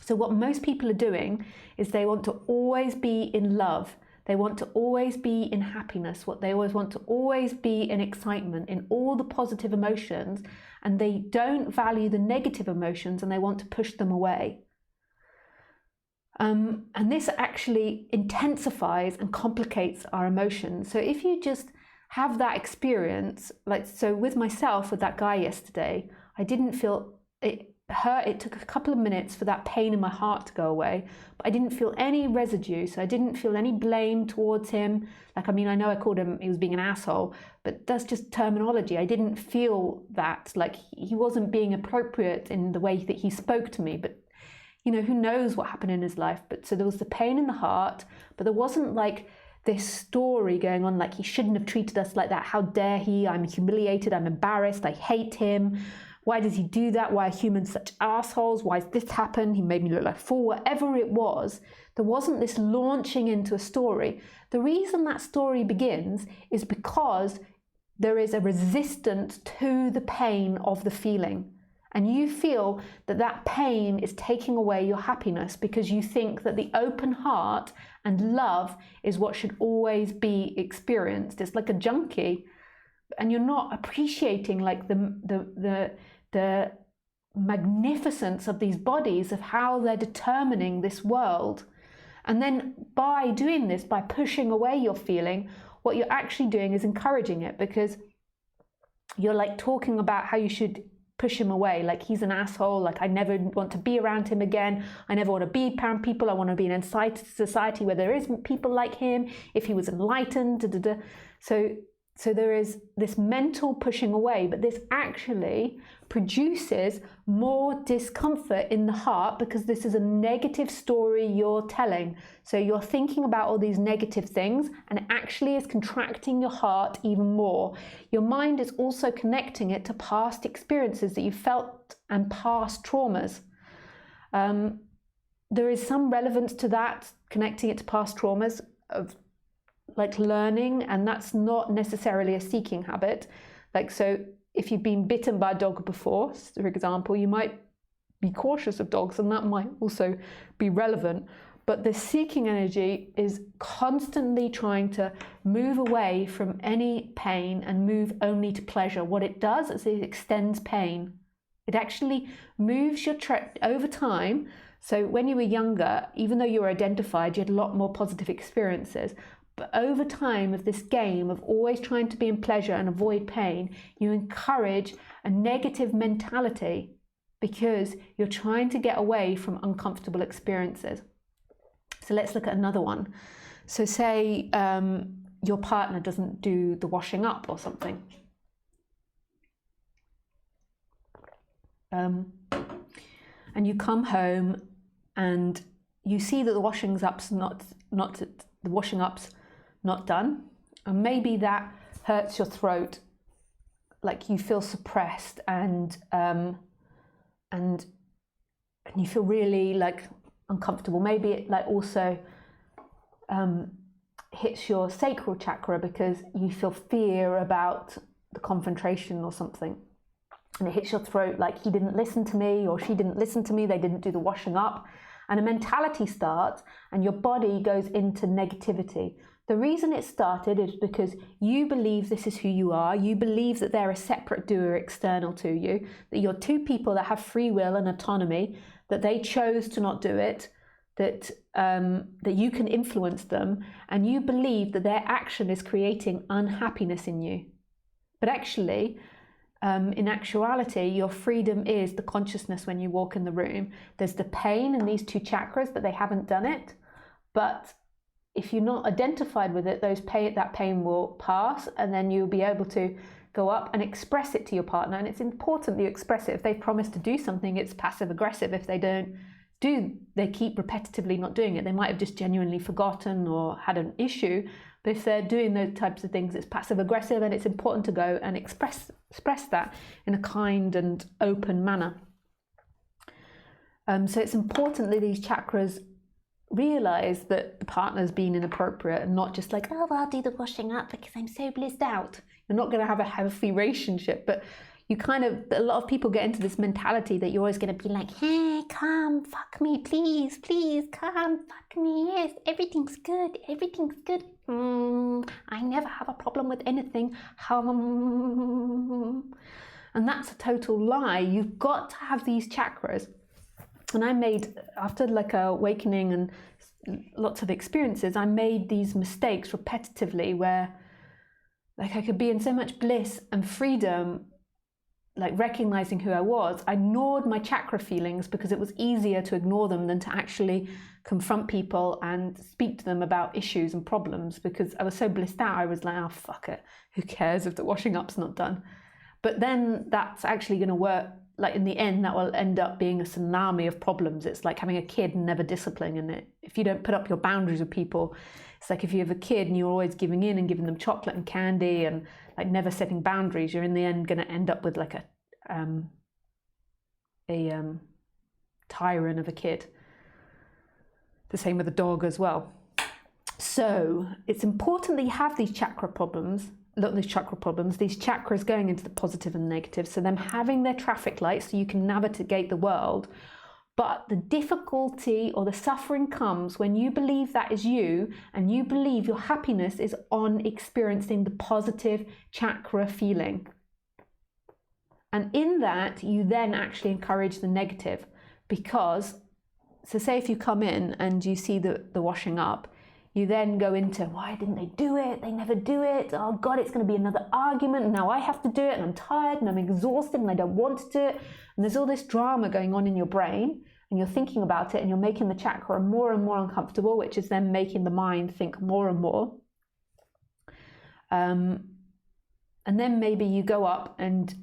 So what most people are doing is they want to always be in love. They want to always be in happiness. They always want to always be in excitement, in all the positive emotions, and they don't value the negative emotions, and they want to push them away. And this actually intensifies and complicates our emotions. So if you just have that experience, like, so with myself, with that guy yesterday, I didn't feel it hurt. It took a couple of minutes for that pain in my heart to go away, but I didn't feel any residue. So I didn't feel any blame towards him. Like, I mean, I know I called him, he was being an asshole, but that's just terminology. I didn't feel that, like, he wasn't being appropriate in the way that he spoke to me, but you know, who knows what happened in his life. But so there was the pain in the heart, but there wasn't like this story going on, like he shouldn't have treated us like that. How dare he? I'm humiliated. I'm embarrassed. I hate him. Why does he do that? Why are humans such assholes? Why has this happened? He made me look like a fool. Whatever it was, there wasn't this launching into a story. The reason that story begins is because there is a resistance to the pain of the feeling. And you feel that that pain is taking away your happiness, because you think that the open heart and love is what should always be experienced. It's like a junkie, and you're not appreciating like the magnificence of these bodies, of how they're determining this world. And then by doing this, by pushing away your feeling, what you're actually doing is encouraging it, because you're like talking about how you should push him away, like he's an asshole, like I never want to be around him again, I never want to be around people, I want to be in a society where there is people like him, if he was enlightened, So there is this mental pushing away, but this actually produces more discomfort in the heart, because this is a negative story you're telling. So you're thinking about all these negative things, and it actually is contracting your heart even more. Your mind is also connecting it to past experiences that you felt and past traumas. There is some relevance to that, connecting it to past traumas of like learning, and that's not necessarily a seeking habit. Like, so if you've been bitten by a dog before, for example, you might be cautious of dogs, and that might also be relevant. But the seeking energy is constantly trying to move away from any pain and move only to pleasure. What it does is it extends pain. It actually moves your over time. So when you were younger, even though you were identified, you had a lot more positive experiences. But over time of this game of always trying to be in pleasure and avoid pain, you encourage a negative mentality, because you're trying to get away from uncomfortable experiences. So let's look at another one. So say your partner doesn't do the washing up or something. and you come home and you see that the washing up's not done, and maybe that hurts your throat, like you feel suppressed and you feel really like uncomfortable. Maybe it like also hits your sacral chakra because you feel fear about the confrontation or something, and it hits your throat like he didn't listen to me or she didn't listen to me, they didn't do the washing up, and a mentality starts and your body goes into negativity. The reason it started is because you believe this is who you are. You believe that they're a separate doer external to you, that you're two people that have free will and autonomy, that they chose to not do it, that you can influence them, and you believe that their action is creating unhappiness in you. But actually, in actuality, your freedom is the consciousness when you walk in the room. There's the pain in these two chakras that they haven't done it, but if you're not identified with it, that pain will pass, and then you'll be able to go up and express it to your partner. And it's important that you express it. If they promise to do something, it's passive aggressive. If they don't they keep repetitively not doing it. They might have just genuinely forgotten or had an issue. But if they're doing those types of things, it's passive aggressive, and it's important to go and express that in a kind and open manner. So it's important that these chakras realize that the partner's been inappropriate, and not just like, oh, I'll do the washing up because I'm so blissed out. You're not going to have a healthy relationship, but you a lot of people get into this mentality that you're always going to be like, hey, come, fuck me, please, come, fuck me, yes, everything's good. I never have a problem with anything. And that's a total lie. You've got to have these chakras. And I made, after like a awakening and lots of experiences, I made these mistakes repetitively where like I could be in so much bliss and freedom, like recognizing who I was. I ignored my chakra feelings because it was easier to ignore them than to actually confront people and speak to them about issues and problems, because I was so blissed out. I was like, oh, fuck it. Who cares if the washing up's not done? But then that's actually going to work. Like in the end, that will end up being a tsunami of problems. It's like having a kid and never disciplining it. If you don't put up your boundaries with people, it's like if you have a kid and you're always giving in and giving them chocolate and candy and like never setting boundaries, you're in the end going to end up with like a tyrant of a kid. The same with a dog as well. So it's important that you have these chakra problems. These chakras going into the positive and negative, so them having their traffic lights so you can navigate the world. But the difficulty or the suffering comes when you believe that is you, and you believe your happiness is on experiencing the positive chakra feeling. And in that, you then actually encourage the negative, because, so say if you come in and you see the washing up, you then go into, why didn't they do it? They never do it. Oh God, it's going to be another argument. And now I have to do it, and I'm tired and I'm exhausted and I don't want to do it. And there's all this drama going on in your brain, and you're thinking about it, and you're making the chakra more and more uncomfortable, which is then making the mind think more and more. And then maybe you go up, and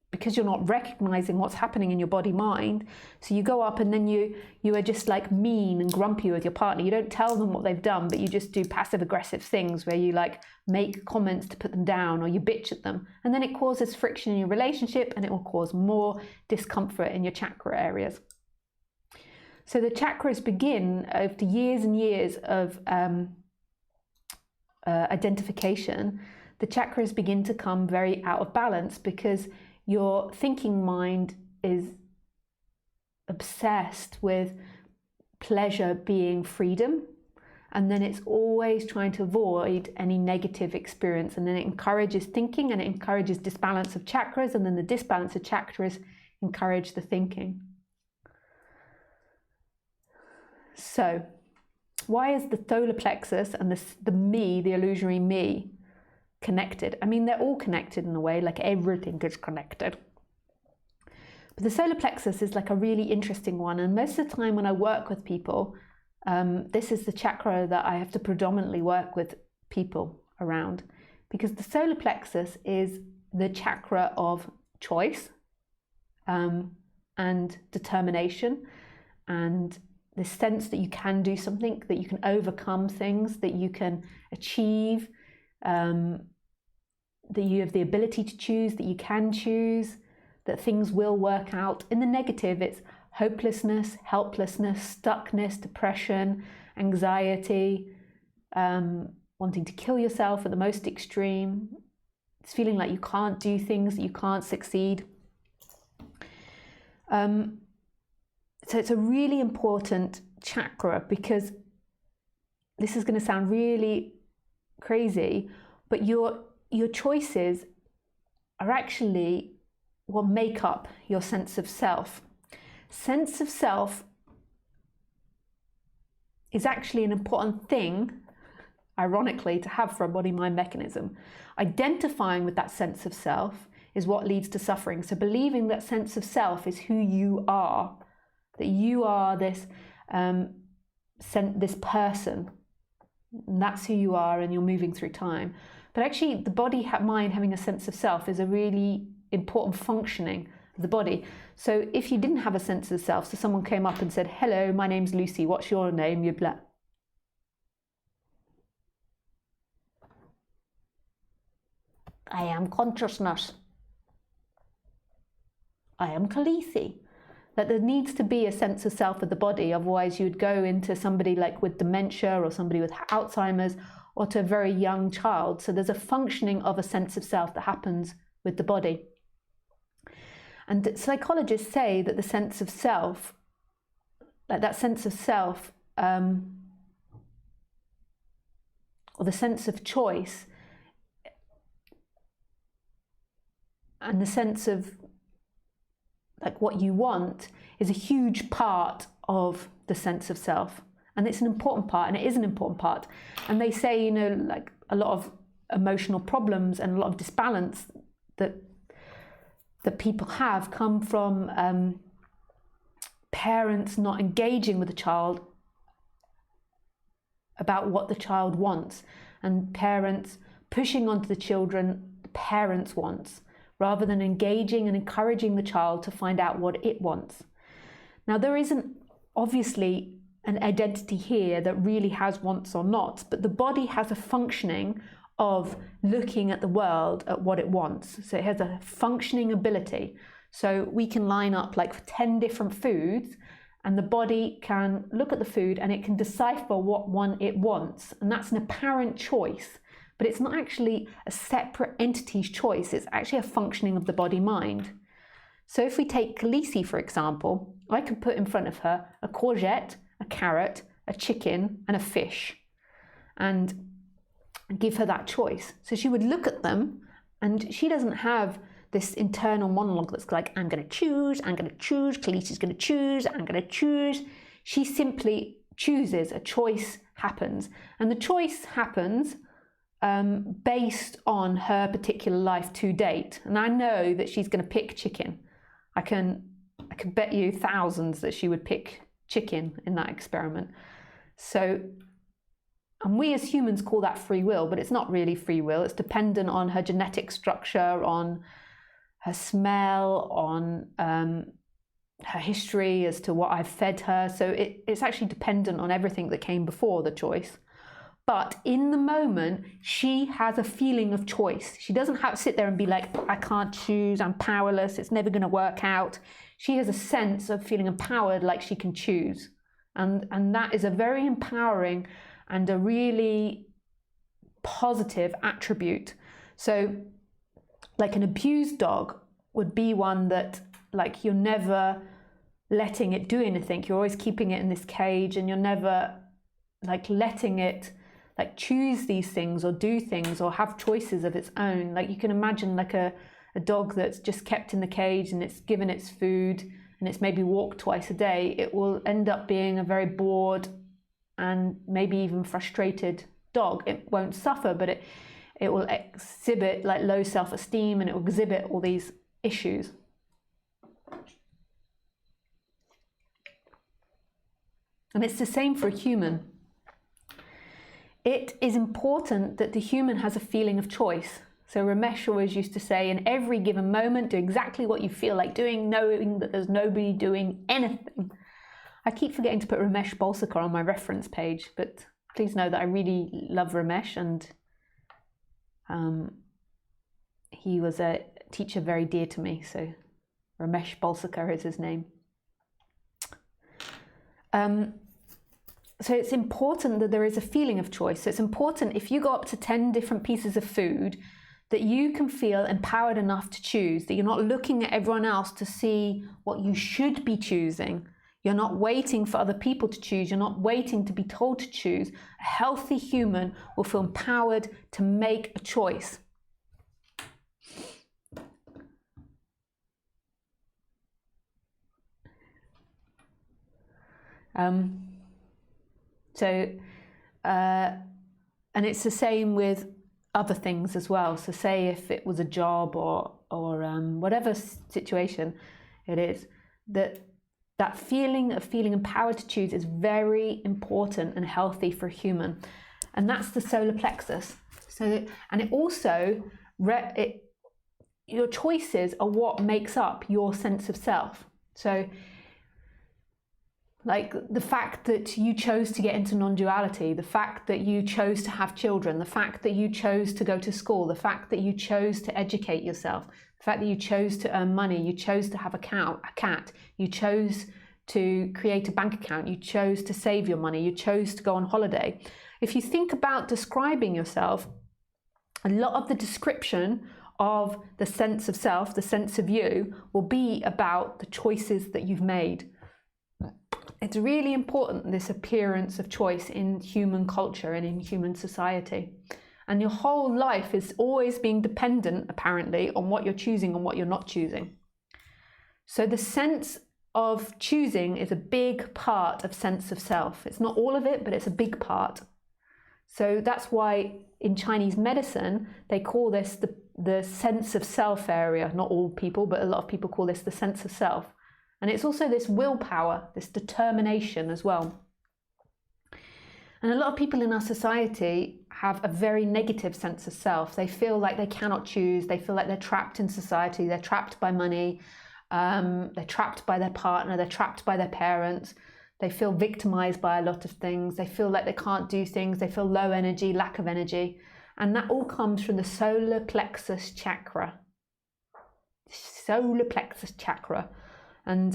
because you're not recognizing what's happening in your body mind, so you go up and then you are just like mean and grumpy with your partner. You don't tell them what they've done, but you just do passive aggressive things where you like make comments to put them down, or you bitch at them, and then it causes friction in your relationship, and it will cause more discomfort in your chakra areas. So the chakras begin after years and years of identification. The chakras begin to come very out of balance because your thinking mind is obsessed with pleasure being freedom, and then it's always trying to avoid any negative experience, and then it encourages thinking, and it encourages disbalance of chakras, and then the disbalance of chakras encourage the thinking. So why is the solar plexus and the me, the illusory me, connected? I mean, they're all connected in a way, like everything is connected. But the solar plexus is like a really interesting one, and most of the time when I work with people, this is the chakra that I have to predominantly work with people around, because the solar plexus is the chakra of choice and determination, and the sense that you can do something, that you can overcome things, that you can achieve, that you have the ability to choose, that you can choose, that things will work out. In the negative, it's hopelessness, helplessness, stuckness, depression, anxiety, wanting to kill yourself at the most extreme. It's feeling like you can't do things, that you can't succeed. So it's a really important chakra, because this is going to sound really crazy, but your choices are actually what make up your sense of self. Sense of self is actually an important thing, ironically, to have for a body-mind mechanism. Identifying with that sense of self is what leads to suffering. So believing that sense of self is who you are, that you are this this person, and that's who you are, and you're moving through time. But actually, the body mind having a sense of self is a really important functioning of the body. So if you didn't have a sense of self, so someone came up and said, "Hello, my name's Lucy, what's your name?" You'd be like, "I am consciousness. I am Khaleesi." That there needs to be a sense of self of the body, otherwise you would go into somebody like with dementia or somebody with Alzheimer's, or to a very young child. So there's a functioning of a sense of self that happens with the body. And psychologists say that the sense of self, like that sense of self, or the sense of choice, and the sense of like what you want, is a huge part of the sense of self. And it's an important part, and it is an important part. And they say, you know, like a lot of emotional problems and a lot of disbalance that people have come from parents not engaging with the child about what the child wants, and parents pushing onto the children the parents' wants, rather than engaging and encouraging the child to find out what it wants. Now, there isn't obviously an identity here that really has wants or not, but the body has a functioning of looking at the world at what it wants. So it has a functioning ability. So we can line up like 10 different foods, and the body can look at the food and it can decipher what one it wants. And that's an apparent choice, but it's not actually a separate entity's choice. It's actually a functioning of the body-mind. So if we take Khaleesi, for example, I could put in front of her a courgette, a carrot, a chicken, and a fish, and give her that choice. So she would look at them, and she doesn't have this internal monologue that's like, I'm going to choose, Khaleesi's going to choose, I'm going to choose. She simply chooses, a choice happens. And the choice happens based on her particular life to date. And I know that she's going to pick chicken. I can bet you thousands that she would pick chicken in that experiment. So, and we as humans call that free will, but it's not really free will. It's dependent on her genetic structure, on her smell, on her history as to what I've fed her. So it's actually dependent on everything that came before the choice. But in the moment, she has a feeling of choice. She doesn't have to sit there and be like, I can't choose, I'm powerless, it's never going to work out. She has a sense of feeling empowered, like she can choose. And that is a very empowering and a really positive attribute. So like an abused dog would be one that like you're never letting it do anything. You're always keeping it in this cage, and you're never like letting it like choose these things or do things or have choices of its own. Like you can imagine like a dog that's just kept in the cage and it's given its food and it's maybe walked twice a day. It will end up being a very bored and maybe even frustrated dog. It won't suffer, but it will exhibit like low self-esteem, and it will exhibit all these issues. And it's the same for a human. It is important that the human has a feeling of choice. So Ramesh always used to say, in every given moment, do exactly what you feel like doing, knowing that there's nobody doing anything. I keep forgetting to put Ramesh Balsekar on my reference page, but please know that I really love Ramesh, and he was a teacher very dear to me. So Ramesh Balsekar is his name. So it's important that there is a feeling of choice. So it's important, if you go up to 10 different pieces of food, that you can feel empowered enough to choose, that you're not looking at everyone else to see what you should be choosing. You're not waiting for other people to choose. You're not waiting to be told to choose. A healthy human will feel empowered to make a choice. And it's the same with other things as well. So say if it was a job or whatever situation it is, that feeling of feeling empowered to choose is very important and healthy for a human. And that's the solar plexus. So, and it also, your choices are what makes up your sense of self. So like the fact that you chose to get into non-duality, the fact that you chose to have children, the fact that you chose to go to school, the fact that you chose to educate yourself, the fact that you chose to earn money, you chose to have a cat, you chose to create a bank account, you chose to save your money, you chose to go on holiday. If you think about describing yourself, a lot of the description of the sense of self, the sense of you, will be about the choices that you've made. It's really important, this appearance of choice in human culture and in human society. And your whole life is always being dependent, apparently, on what you're choosing and what you're not choosing. So the sense of choosing is a big part of sense of self. It's not all of it, but it's a big part. So that's why in Chinese medicine, they call this the sense of self area. Not all people, but a lot of people call this the sense of self. And it's also this willpower, this determination as well. And a lot of people in our society have a very negative sense of self. They feel like they cannot choose. They feel like they're trapped in society. They're trapped by money. They're trapped by their partner. They're trapped by their parents. They feel victimized by a lot of things. They feel like they can't do things. They feel low energy, lack of energy. And that all comes from the solar plexus chakra. Solar plexus chakra. And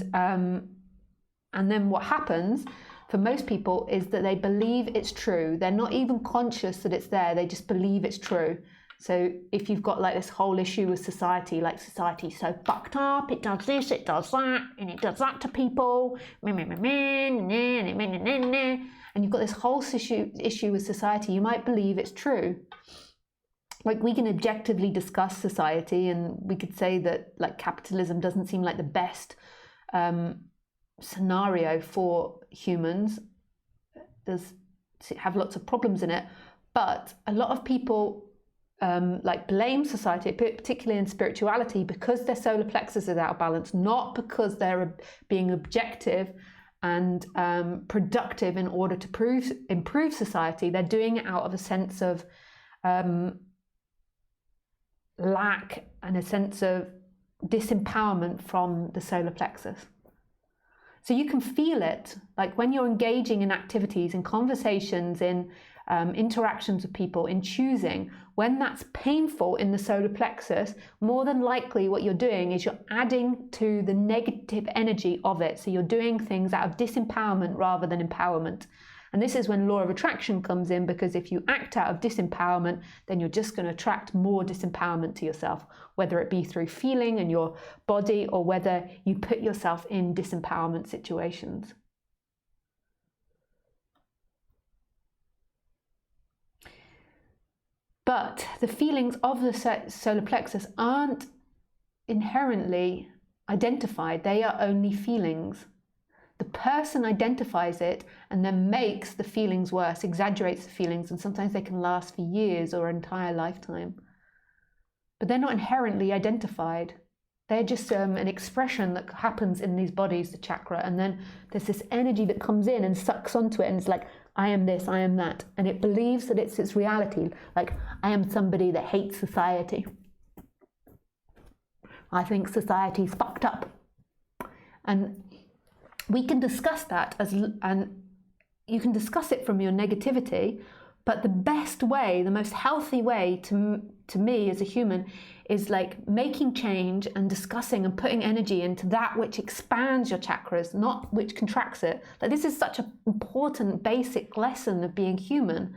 then what happens for most people is that they believe it's true. They're not even conscious that it's there. They just believe it's true. So if you've got like this whole issue with society, like society's so fucked up, it does this, it does that, and it does that to people, and you've got this whole issue with society, you might believe it's true. Like we can objectively discuss society, and we could say that like capitalism doesn't seem like the best scenario for humans. Have lots of problems in it, but a lot of people like blame society, particularly in spirituality, because their solar plexus is out of balance, not because they're being objective and productive in order to improve society. They're doing it out of a sense of lack and a sense of disempowerment from the solar plexus. So you can feel it, like when you're engaging in activities, in conversations, in interactions with people, in choosing, when that's painful in the solar plexus, more than likely what you're doing is you're adding to the negative energy of it. So you're doing things out of disempowerment rather than empowerment. And this is when law of attraction comes in, because if you act out of disempowerment, then you're just going to attract more disempowerment to yourself, whether it be through feeling in your body or whether you put yourself in disempowerment situations. But the feelings of the solar plexus aren't inherently identified. They are only feelings. The person identifies it and then makes the feelings worse, exaggerates the feelings, and sometimes they can last for years or an entire lifetime. But they're not inherently identified. They're just an expression that happens in these bodies, the chakra, and then there's this energy that comes in and sucks onto it, and it's like, I am this, I am that, and it believes that it's its reality. Like, I am somebody that hates society. I think society's fucked up. And we can discuss that and you can discuss it from your negativity, but the best way, the most healthy way to me as a human is like making change and discussing and putting energy into that which expands your chakras, not which contracts it. Like, this is such an important basic lesson of being human,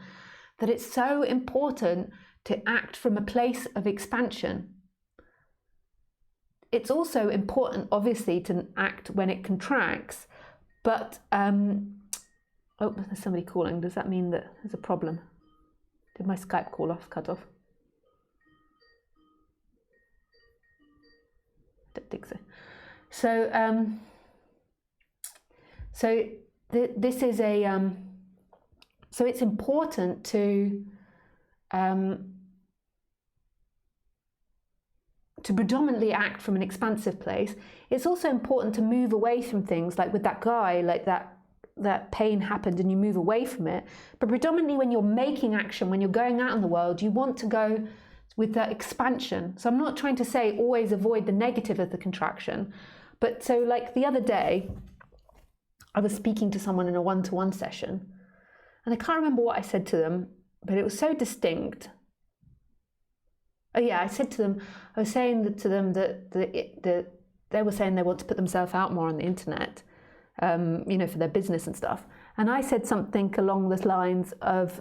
that it's so important to act from a place of expansion. It's also important, obviously, to act when it contracts, but, oh, there's somebody calling. Does that mean that there's a problem? Did my Skype call cut off? I don't think so. So, this is a, so it's important to predominantly act from an expansive place. It's also important to move away from things, like with that guy, like that pain happened and you move away from it. But predominantly when you're making action, when you're going out in the world, you want to go with that expansion. So I'm not trying to say always avoid the negative of the contraction, but so like the other day, I was speaking to someone in a one-to-one session, and I can't remember what I said to them, but it was so distinct. Oh yeah, I was saying to them that they were saying they want to put themselves out more on the internet, you know, for their business and stuff. And I said something along the lines of,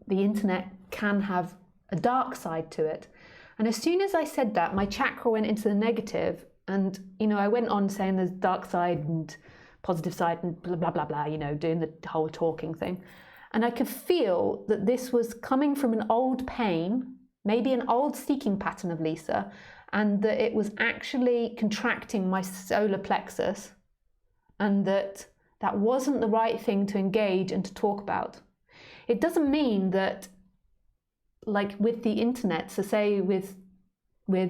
the internet can have a dark side to it. And as soon as I said that, my chakra went into the negative. And, you know, I went on saying there's dark side and positive side and blah, blah, blah, blah, you know, doing the whole talking thing. And I could feel that this was coming from an old pain, maybe an old seeking pattern of Lisa, and that it was actually contracting my solar plexus, and that wasn't the right thing to engage and to talk about. It doesn't mean that, like with the internet, so say with I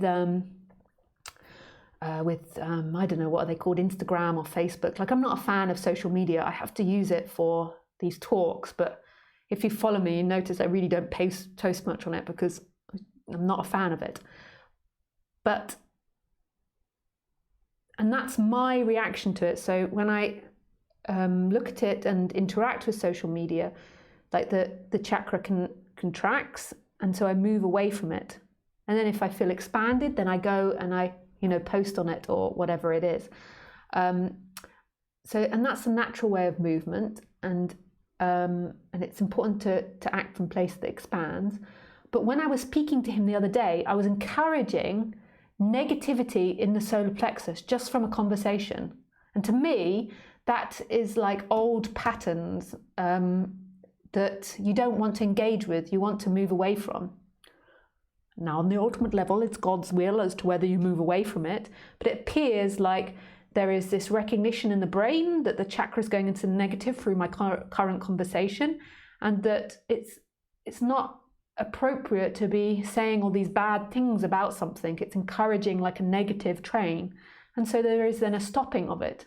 don't know, what are they called, Instagram or Facebook. Like, I'm not a fan of social media. I have to use it for these talks, but if you follow me, you notice I really don't post much on it because I'm not a fan of it. And that's my reaction to it. So when I look at it and interact with social media, like the chakra contracts, and so I move away from it. And then if I feel expanded, then I go and I, you know, post on it or whatever it is. And that's a natural way of movement, and it's important to act from a place that expands. But when I was speaking to him the other day, I was encouraging negativity in the solar plexus just from a conversation. And to me, that is like old patterns that you don't want to engage with, you want to move away from. Now, on the ultimate level, it's God's will as to whether you move away from it, but it appears like there is this recognition in the brain that the chakra is going into the negative through my current conversation, and that it's not appropriate to be saying all these bad things about something. It's encouraging like a negative train. And so there is then a stopping of it,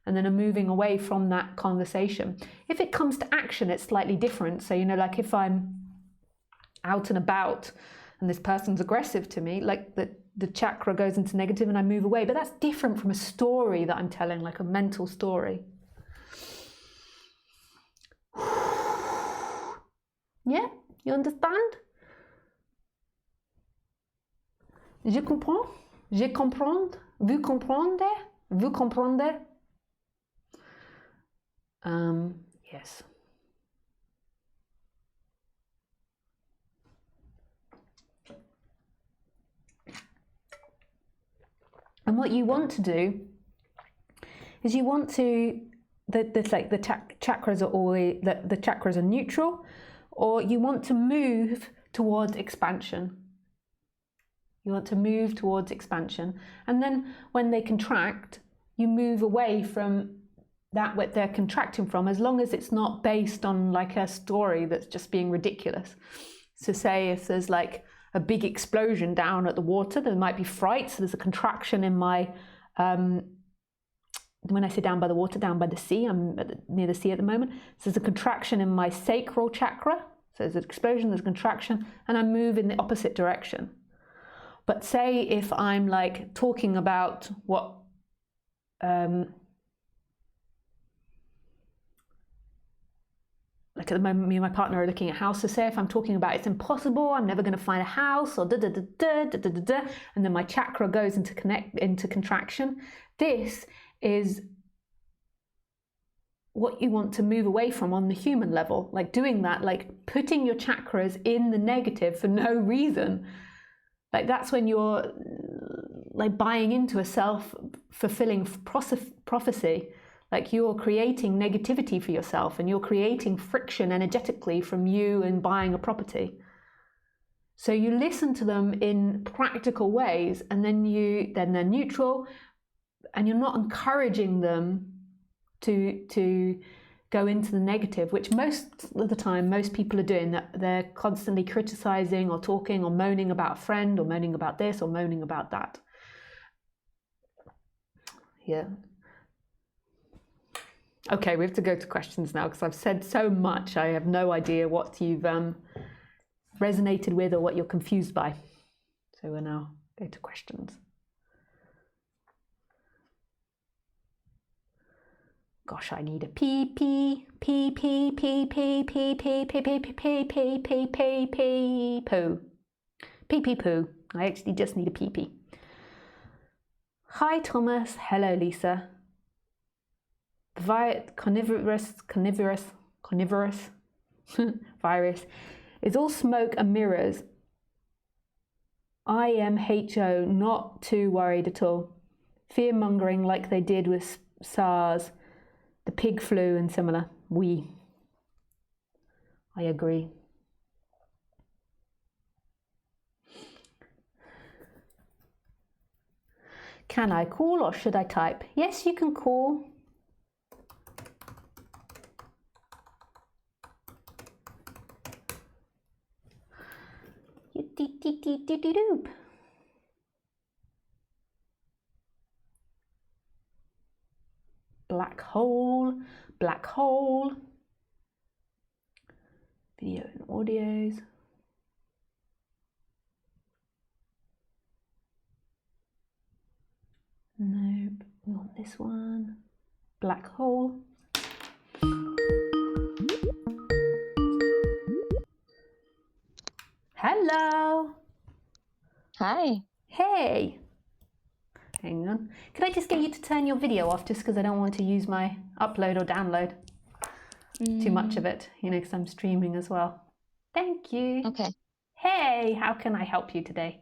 and then a moving away from that conversation. If it comes to action, it's slightly different. So, you know, like if I'm out and about and this person's aggressive to me, like the chakra goes into negative and I move away. But that's different from a story that I'm telling, like a mental story. Yeah, you understand? Je comprends? Je comprends? Vous comprendez? Vous comprendez? Yes. And what you want to do is you want to, chakras are always, the chakras are neutral, or you want to move towards expansion. You want to move towards expansion. And then when they contract, you move away from that what they're contracting from, as long as it's not based on like a story that's just being ridiculous. So say if there's like a big explosion down at the water, there might be fright, so there's a contraction in my when I say down by the water, down by the sea, I'm near the sea at the moment. So there's a contraction in my sacral chakra. So there's an explosion, there's a contraction, and I move in the opposite direction. But say if I'm like talking about what, like at the moment, me and my partner are looking at houses. Say if I'm talking about it's impossible, I'm never going to find a house, or da da da da da da da, and then my chakra goes into contraction. This is what you want to move away from on the human level, like doing that, like putting your chakras in the negative for no reason. Like that's when you're like buying into a self-fulfilling prophecy. Like you're creating negativity for yourself, and you're creating friction energetically from you and buying a property. So you listen to them in practical ways, and then they're neutral, and you're not encouraging them to go into the negative, which most of the time most people are doing. That they're constantly criticizing or talking or moaning about a friend, or moaning about this or moaning about that. Yeah. Okay, we have to go to questions now, because I've said so much. I have no idea what you've resonated with or what you're confused by. So we'll now go to questions. Gosh, I need a pee pee pee pee pee pee pee pee pee pee pee pee pee pee pee poo. Pee pee poo. I actually just need a pee pee. Hi Thomas. Hello Lisa. Carnivorous virus is all smoke and mirrors. IMHO, not too worried at all. Fear mongering like they did with SARS, the pig flu and similar. I agree. Can I call or should I type? Yes, you can call. Black hole, black hole. Video and audios. Nope, we want this one. Black hole. Hello. Hi. Hey. Hang on. Could I just get you to turn your video off, just because I don't want to use my upload or download too much of it, you know, because I'm streaming as well. Thank you. Okay. Hey, how can I help you today?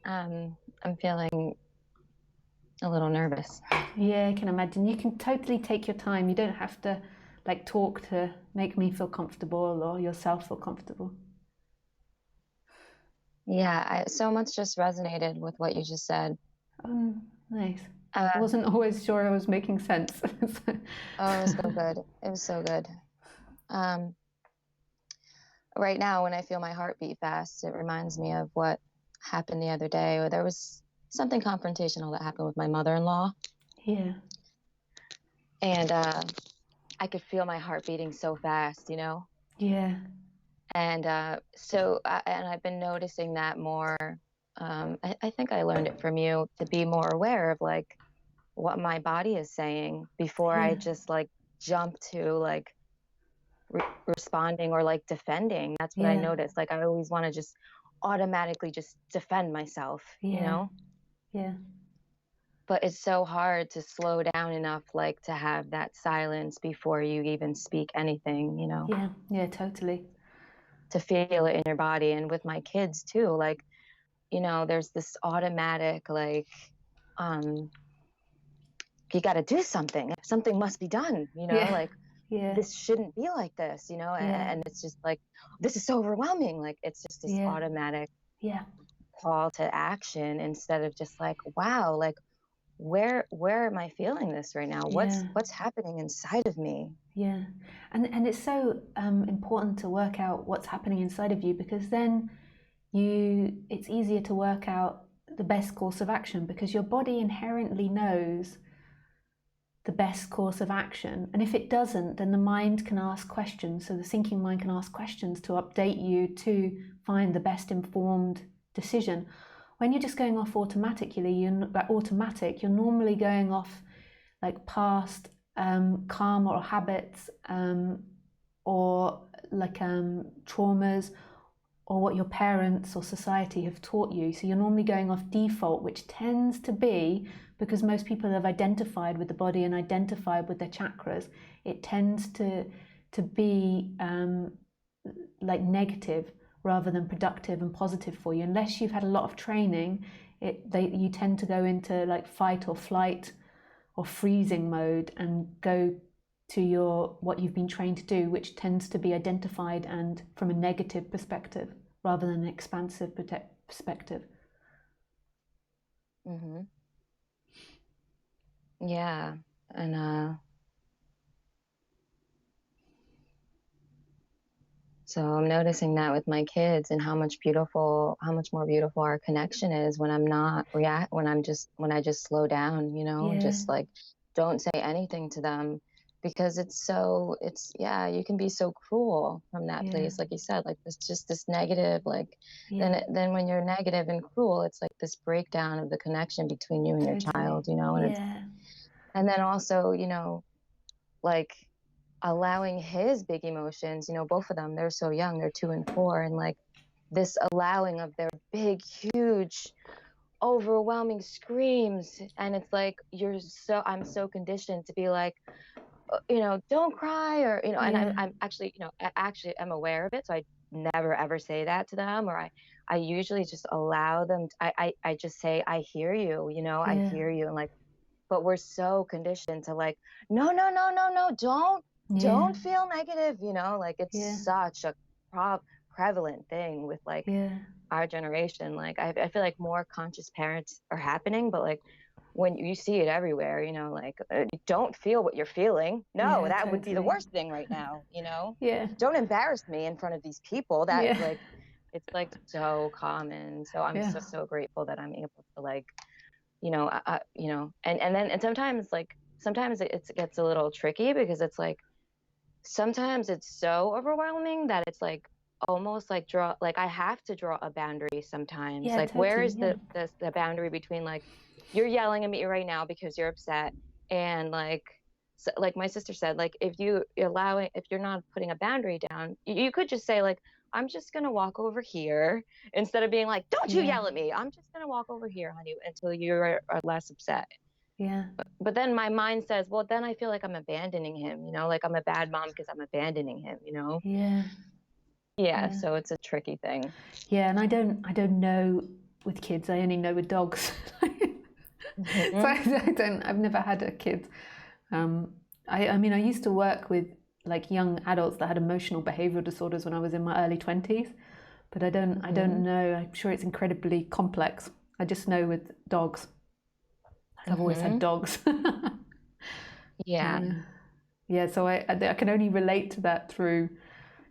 I'm feeling a little nervous. Yeah, I can imagine. You can totally take your time. You don't have to like talk to make me feel comfortable or yourself feel comfortable. Yeah, so much just resonated with what you just said. Oh, nice. I wasn't always sure I was making sense. Oh, it was so good. It was so good. Right now, when I feel my heart beat fast, it reminds me of what happened the other day, where there was something confrontational that happened with my mother-in-law. Yeah. And I could feel my heart beating so fast, you know? Yeah. And and I've been noticing that more. I think I learned it from you, to be more aware of like what my body is saying before I just like jump to like responding or like defending. That's what I noticed. Like I always want to just automatically just defend myself, you know? Yeah. But it's so hard to slow down enough like to have that silence before you even speak anything, you know? Yeah, totally. To feel it in your body. And with my kids too, like, you know, there's this automatic like you got to do something. Something must be done, you know, like this shouldn't be like this, you know, and it's just like, this is so overwhelming. Like, it's just this automatic call to action instead of just like, wow, like, where am I feeling this right now? What's happening inside of me? Yeah. And it's so important to work out what's happening inside of you, because then it's easier to work out the best course of action, because your body inherently knows the best course of action. And if it doesn't, then the mind can ask questions. So the thinking mind can ask questions to update you to find the best informed decision. When you're just going off automatically, you're normally going off like past karma or habits, or like traumas, or what your parents or society have taught you. So you're normally going off default, which tends to be, because most people have identified with the body and identified with their chakras, it tends to be like negative rather than productive and positive for you. Unless you've had a lot of training, you tend to go into like fight or flight or freezing mode and go to what you've been trained to do, which tends to be identified and from a negative perspective rather than an expansive perspective. Mm-hmm. Yeah. And so I'm noticing that with my kids, and how much more beautiful our connection is when I'm not when I just slow down, and just like don't say anything to them, because you can be so cruel from that place, like you said, like this negative, like then when you're negative and cruel, it's like this breakdown of the connection between you and your child, and then also, like allowing his big emotions, both of them, they're so young, they're 2 and 4, and like this allowing of their big, huge, overwhelming screams. And it's like, I'm so conditioned to be like, don't cry, or, and I'm actually, I'm aware of it. So I never ever say that to them, or I usually just allow them. I just say, I hear you, I hear you. And like, but we're so conditioned to like, no, don't feel negative, like it's such a prevalent thing with like our generation. Like I feel like more conscious parents are happening, but like when you see it everywhere, like don't feel what you're feeling. No, that would be the worst thing right now, Don't embarrass me in front of these people. That like, it's like so common. So I'm so grateful that I'm able to like, and sometimes it gets a little tricky, because it's like, sometimes it's so overwhelming that it's like almost like I have to draw a boundary sometimes. Where is the boundary between like, you're yelling at me right now because you're upset, and like, so, like my sister said, like if you're not putting a boundary down, you could just say like, I'm just gonna walk over here, instead of being like, don't you yell at me. I'm just gonna walk over here, honey, until you are less upset. But then my mind says, well, then I feel like I'm abandoning him, like I'm a bad mom because I'm abandoning him, So it's a tricky thing. And I don't know with kids, I only know with dogs. So I've never had a kid. I mean, I used to work with like young adults that had emotional behavioral disorders when I was in my early 20s, but I don't know. I'm sure it's incredibly complex. I just know with dogs. I've always had dogs. So I can only relate to that through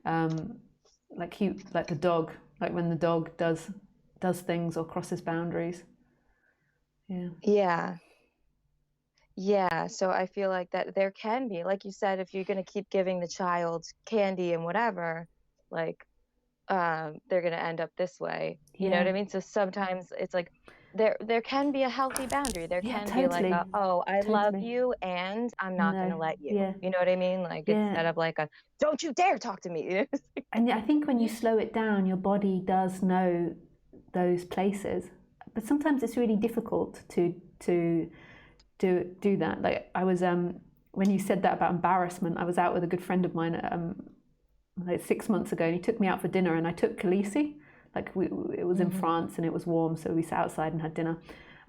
like the dog, like when the dog does things or crosses boundaries. So I feel like that there can be, like you said, if you're going to keep giving the child candy and whatever, like they're going to end up this way, you know what I mean? So sometimes it's like there can be a healthy boundary. There can be like I love you and I'm not going to let you. You know what I mean? Like instead of like don't you dare talk to me. And I think when you slow it down, your body does know those places, but sometimes it's really difficult to do that. Like I was when you said that about embarrassment, I was out with a good friend of mine like 6 months ago, and he took me out for dinner, and I took Khaleesi. Like it was in France and it was warm, so we sat outside and had dinner.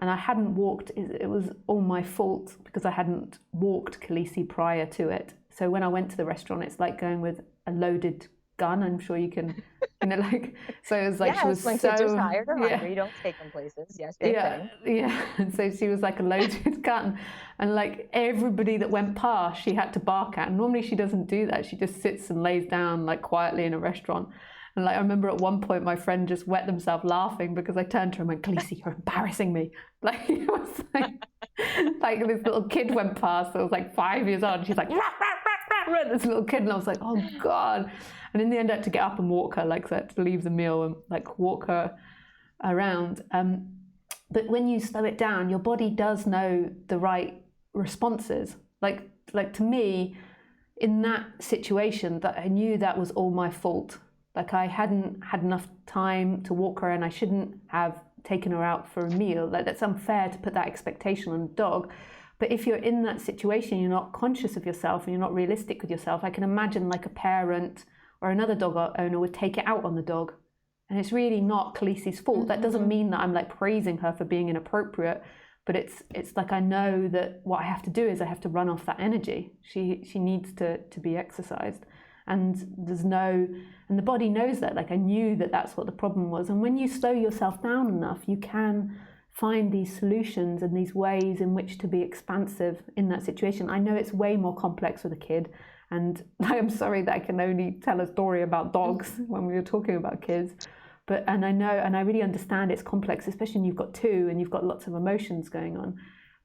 And I hadn't walked. It was all my fault because I hadn't walked Khaleesi prior to it. So when I went to the restaurant, it's like going with a loaded gun. I'm sure you can, like. So it was like she was when so kids are tired or hungry, don't take them places. Yes, same thing. And so she was like a loaded gun, and like everybody that went past, she had to bark at. And normally she doesn't do that. She just sits and lays down like quietly in a restaurant. And like I remember at one point my friend just wet themselves laughing because I turned to her and went, Khaleesi, you're embarrassing me. Like it was like this little kid went past that was like 5 years old and she's like this little kid, and I was like, oh God. And in the end I had to get up and walk her, like so I had to leave the meal and like walk her around. But when you slow it down, your body does know the right responses. Like to me, in that situation, that I knew that was all my fault. Like I hadn't had enough time to walk her and I shouldn't have taken her out for a meal. Like that's unfair to put that expectation on a dog. But if you're in that situation, you're not conscious of yourself and you're not realistic with yourself, I can imagine like a parent or another dog owner would take it out on the dog. And it's really not Khaleesi's fault. That doesn't mean that I'm like praising her for being inappropriate, but it's like I know that what I have to do is I have to run off that energy. She needs to be exercised. And and the body knows that. Like I knew that that's what the problem was. And when you slow yourself down enough, you can find these solutions and these ways in which to be expansive in that situation. I know it's way more complex with a kid. And I'm sorry that I can only tell a story about dogs when we were talking about kids. And I know, and I really understand it's complex, especially when you've got two and you've got lots of emotions going on.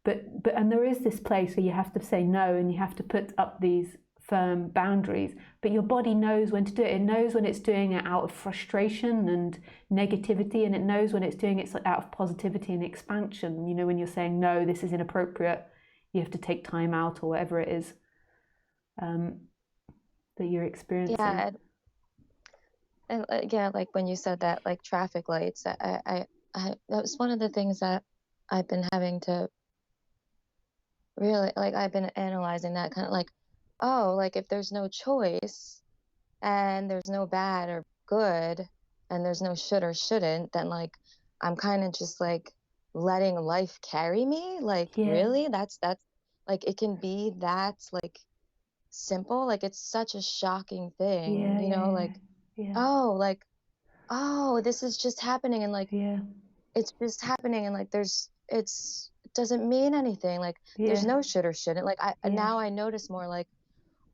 And there is this place where you have to say no and you have to put up these firm boundaries, but your body knows when to do it. It knows when it's doing it out of frustration and negativity, and it knows when it's doing it out of positivity and expansion. You know, when you're saying, no, this is inappropriate, you have to take time out or whatever it is that you're experiencing. Yeah. And yeah, like when you said that, like traffic lights, I that was one of the things that I've been having to really, like I've been analyzing that kind of like, oh, like if there's no choice and there's no bad or good and there's no should or shouldn't, then like I'm kind of just like letting life carry me. Like really, that's like it can be that like simple. Like it's such a shocking thing, you know, like oh, like oh, this is just happening, and like it's just happening, and like it doesn't mean anything. Like there's no should or shouldn't. Like now I notice more like,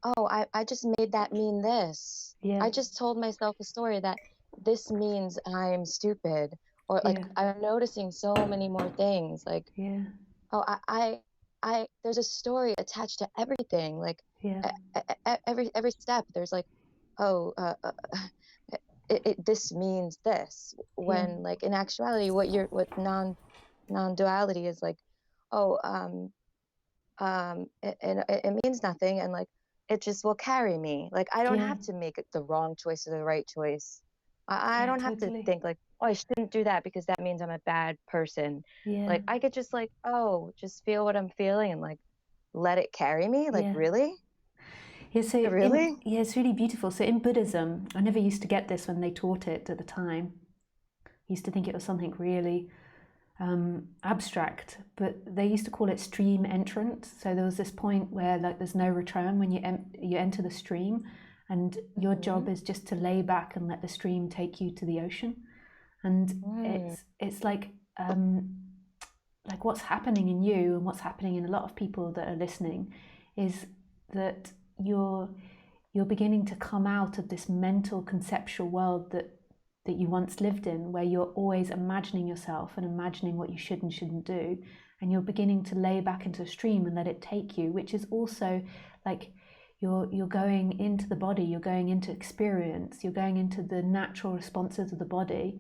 oh, I just made that mean this. I just told myself a story that this means I'm stupid, or like I'm noticing so many more things. Like oh, I there's a story attached to everything. Like every step there's like, oh, this means this, when like in actuality what non-duality is like, oh it means nothing, and like it just will carry me. Like I don't have to make the wrong choice or the right choice. I don't have to think like, oh, I shouldn't do that because that means I'm a bad person. Like I could just like, oh, just feel what I'm feeling and like let it carry me. Like really? So really? It's really beautiful. So in Buddhism, I never used to get this when they taught it at the time. I used to think it was something really abstract, but they used to call it stream entrance. So there was this point where like there's no return when you enter the stream, and your job is just to lay back and let the stream take you to the ocean. And it's like what's happening in you and what's happening in a lot of people that are listening is that you're beginning to come out of this mental conceptual world that you once lived in, where you're always imagining yourself and imagining what you should and shouldn't do, and you're beginning to lay back into a stream and let it take you, which is also like you're going into the body, you're going into experience, you're going into the natural responses of the body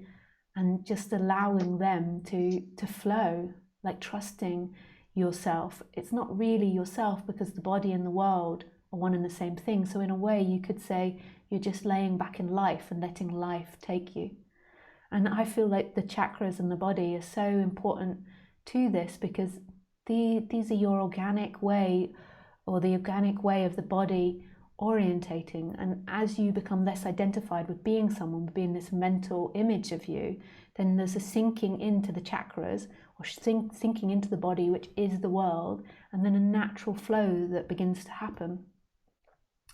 and just allowing them to flow, like trusting yourself. It's not really yourself because the body and the world are one and the same thing. So in a way you could say you're just laying back in life and letting life take you. And I feel like the chakras and the body are so important to this, because these are your organic way, or the organic way of the body orientating. And as you become less identified with being someone, with being this mental image of you, then there's a sinking into the chakras, or sinking into the body, which is the world, and then a natural flow that begins to happen,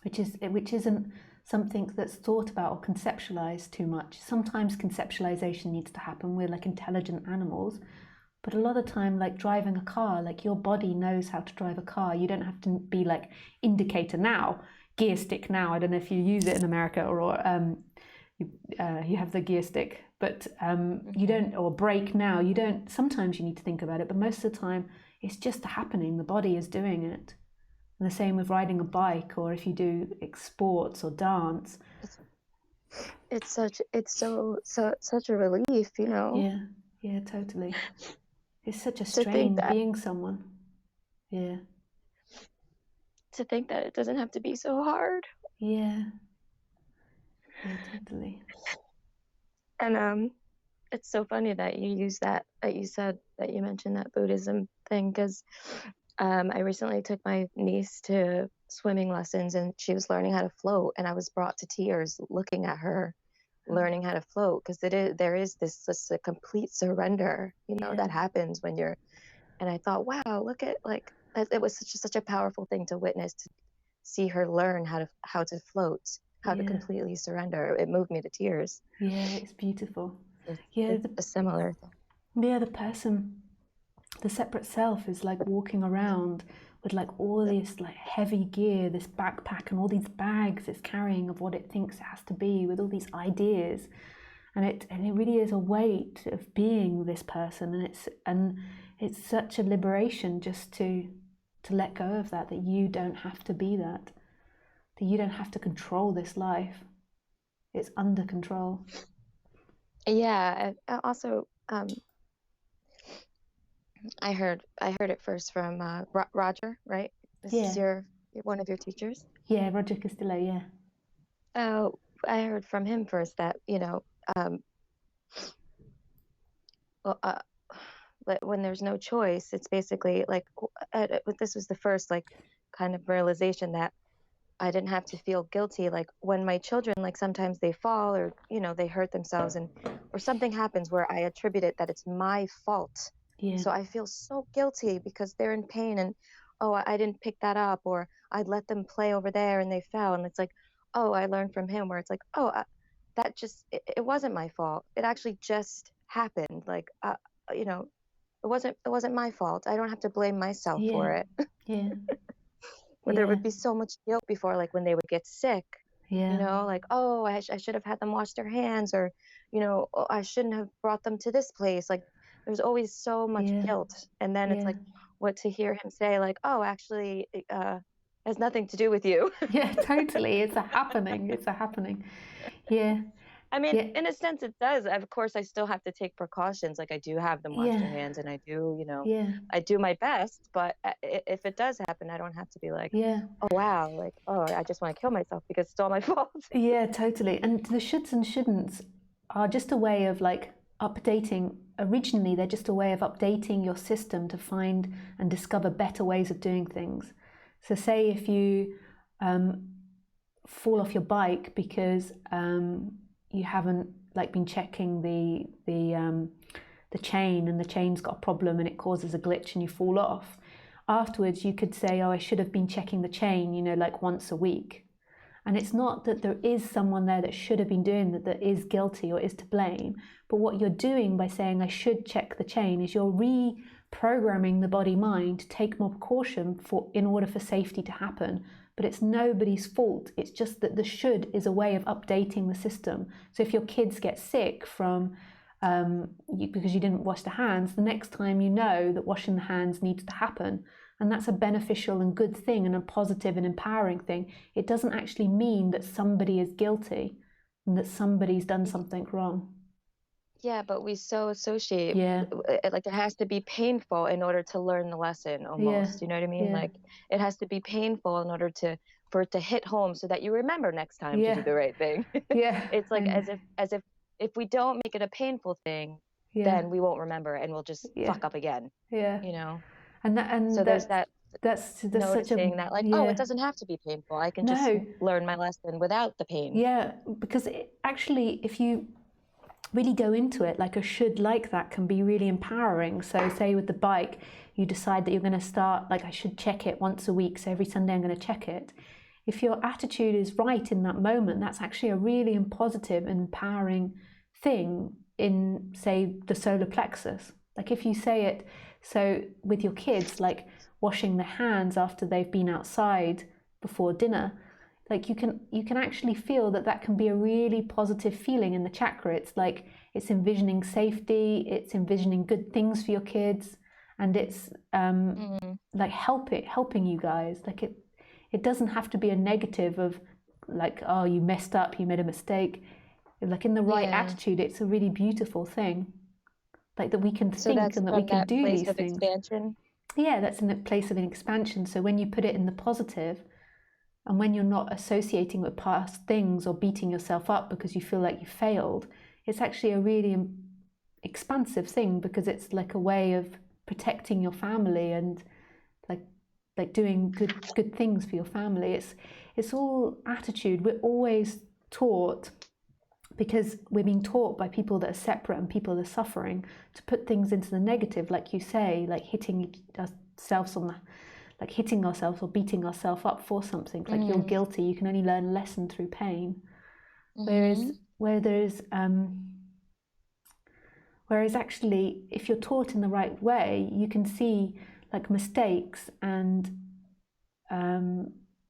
which isn't something that's thought about or conceptualized too much. Sometimes conceptualization needs to happen. We're like intelligent animals, but a lot of the time, like driving a car, like your body knows how to drive a car. You don't have to be like indicator now, gear stick now. I don't know if you use it in America, or you have the gear stick, but you don't, or brake now, you don't, sometimes you need to think about it, but most of the time it's just happening, the body is doing it. And the same with riding a bike, or if you do sports or dance. It's such a relief, you know. Yeah, totally. It's such a To think strain that being someone. Yeah. to think that it doesn't have to be so hard. Yeah, totally. And it's so funny that you use that you said that you mentioned that Buddhism thing, because I recently took my niece to swimming lessons, and she was learning how to float, and I was brought to tears looking at her learning how to float, because there is this a complete surrender, you know, that happens when you're. And I thought, wow, look at, like, it was such a powerful thing to witness, to see her learn how to float, how to completely surrender. It moved me to tears. Yeah, it's beautiful. It's a similar thing. Yeah, the separate self is like walking around with like all this like heavy gear, this backpack and all these bags it's carrying of what it thinks it has to be, with all these ideas. And it really is a weight of being this person, and it's such a liberation just to let go of that you don't have to be that you don't have to control this life. It's under control. Yeah. Also, I heard it first from Roger, right? This is one of your teachers. Yeah, Roger Castillo. Yeah. Oh, I heard from him first that, you know, well, when there's no choice, it's basically like, this was the first like kind of realization that I didn't have to feel guilty. Like when my children, like sometimes they fall, or, you know, they hurt themselves, or something happens where I attribute it that it's my fault. Yeah. So I feel so guilty because they're in pain, and, oh, I didn't pick that up, or I'd let them play over there and they fell. And it's like, oh, I learned from him where it's like, oh, that just, it wasn't my fault. It actually just happened. Like, you know, it wasn't my fault. I don't have to blame myself for it. Yeah. Where there would be so much guilt before, like when they would get sick, you know, like, oh, I should have had them wash their hands, or, you know, oh, I shouldn't have brought them to this place. Like there's always so much guilt. And then it's like, what to hear him say, like, oh, actually, it has nothing to do with you. Yeah, totally. It's a happening. It's a happening. Yeah. I mean, in a sense it does. Of course, I still have to take precautions. Like I do have them wash their hands, and I do, you know, I do my best. But if it does happen, I don't have to be like, oh, wow, like, oh, I just want to kill myself because it's all my fault. Yeah, totally. And the shoulds and shouldn'ts are just a way of like updating. Originally, they're just a way of updating your system to find and discover better ways of doing things. So say if you fall off your bike because you haven't like been checking the chain, and the chain's got a problem and it causes a glitch and you fall off. Afterwards, you could say, oh, I should have been checking the chain, you know, like once a week. And it's not that there is someone there that should have been doing that is guilty or is to blame. But what you're doing by saying I should check the chain is you're reprogramming the body mind to take more precaution in order for safety to happen. But it's nobody's fault. It's just that the should is a way of updating the system. So if your kids get sick from because you didn't wash the hands, the next time you know that washing the hands needs to happen. And that's a beneficial and good thing and a positive and empowering thing. It doesn't actually mean that somebody is guilty and that somebody's done something wrong. Yeah, but we so associate, like it has to be painful in order to learn the lesson almost. You know what I mean? Like it has to be painful in order for it to hit home so that you remember next time to do the right thing. It's like as if we don't make it a painful thing, then we won't remember and we'll just fuck up again. You know? So there's that's noticing that, like, oh, it doesn't have to be painful. I can just learn my lesson without the pain. Yeah, because actually, if you really go into it, like a should like that can be really empowering. So say with the bike, you decide that you're going to start, like I should check it once a week. So every Sunday I'm going to check it. If your attitude is right in that moment, that's actually a really positive and empowering thing in, say, the solar plexus. Like if you say it, so with your kids, like washing their hands after they've been outside before dinner, like you can actually feel that can be a really positive feeling in the chakra. It's like it's envisioning safety, it's envisioning good things for your kids, and it's like helping you guys. Like it doesn't have to be a negative of like, oh, you messed up, you made a mistake. Like in the right attitude, it's a really beautiful thing. Like that we can think and that we can do these things. Expansion. Yeah, that's in the place of an expansion. So when you put it in the positive, and when you're not associating with past things or beating yourself up because you feel like you failed, it's actually a really expansive thing, because it's like a way of protecting your family and like doing good things for your family. It's all attitude. We're always taught, because we're being taught by people that are separate and people that are suffering, to put things into the negative, like you say, like hitting ourselves or beating ourselves up for something. Like you're guilty, you can only learn a lesson through pain. Whereas actually, if you're taught in the right way, you can see like mistakes and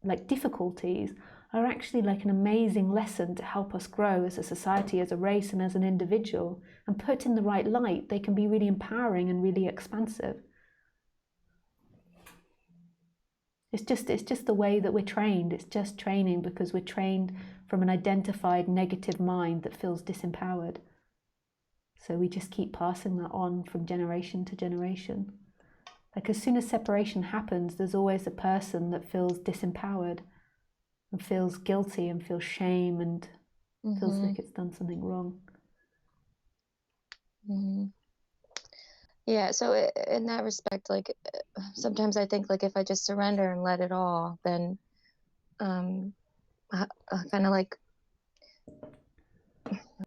like difficulties are actually like an amazing lesson to help us grow as a society, as a race, and as an individual. And put in the right light, they can be really empowering and really expansive. It's just the way that we're trained. It's just training, because we're trained from an identified negative mind that feels disempowered. So we just keep passing that on from generation to generation. Like as soon as separation happens, there's always a person that feels disempowered and feels guilty and feels shame and feels like it's done something wrong. Yeah, so in that respect, like sometimes I think like if I just surrender and let it all, then kind of like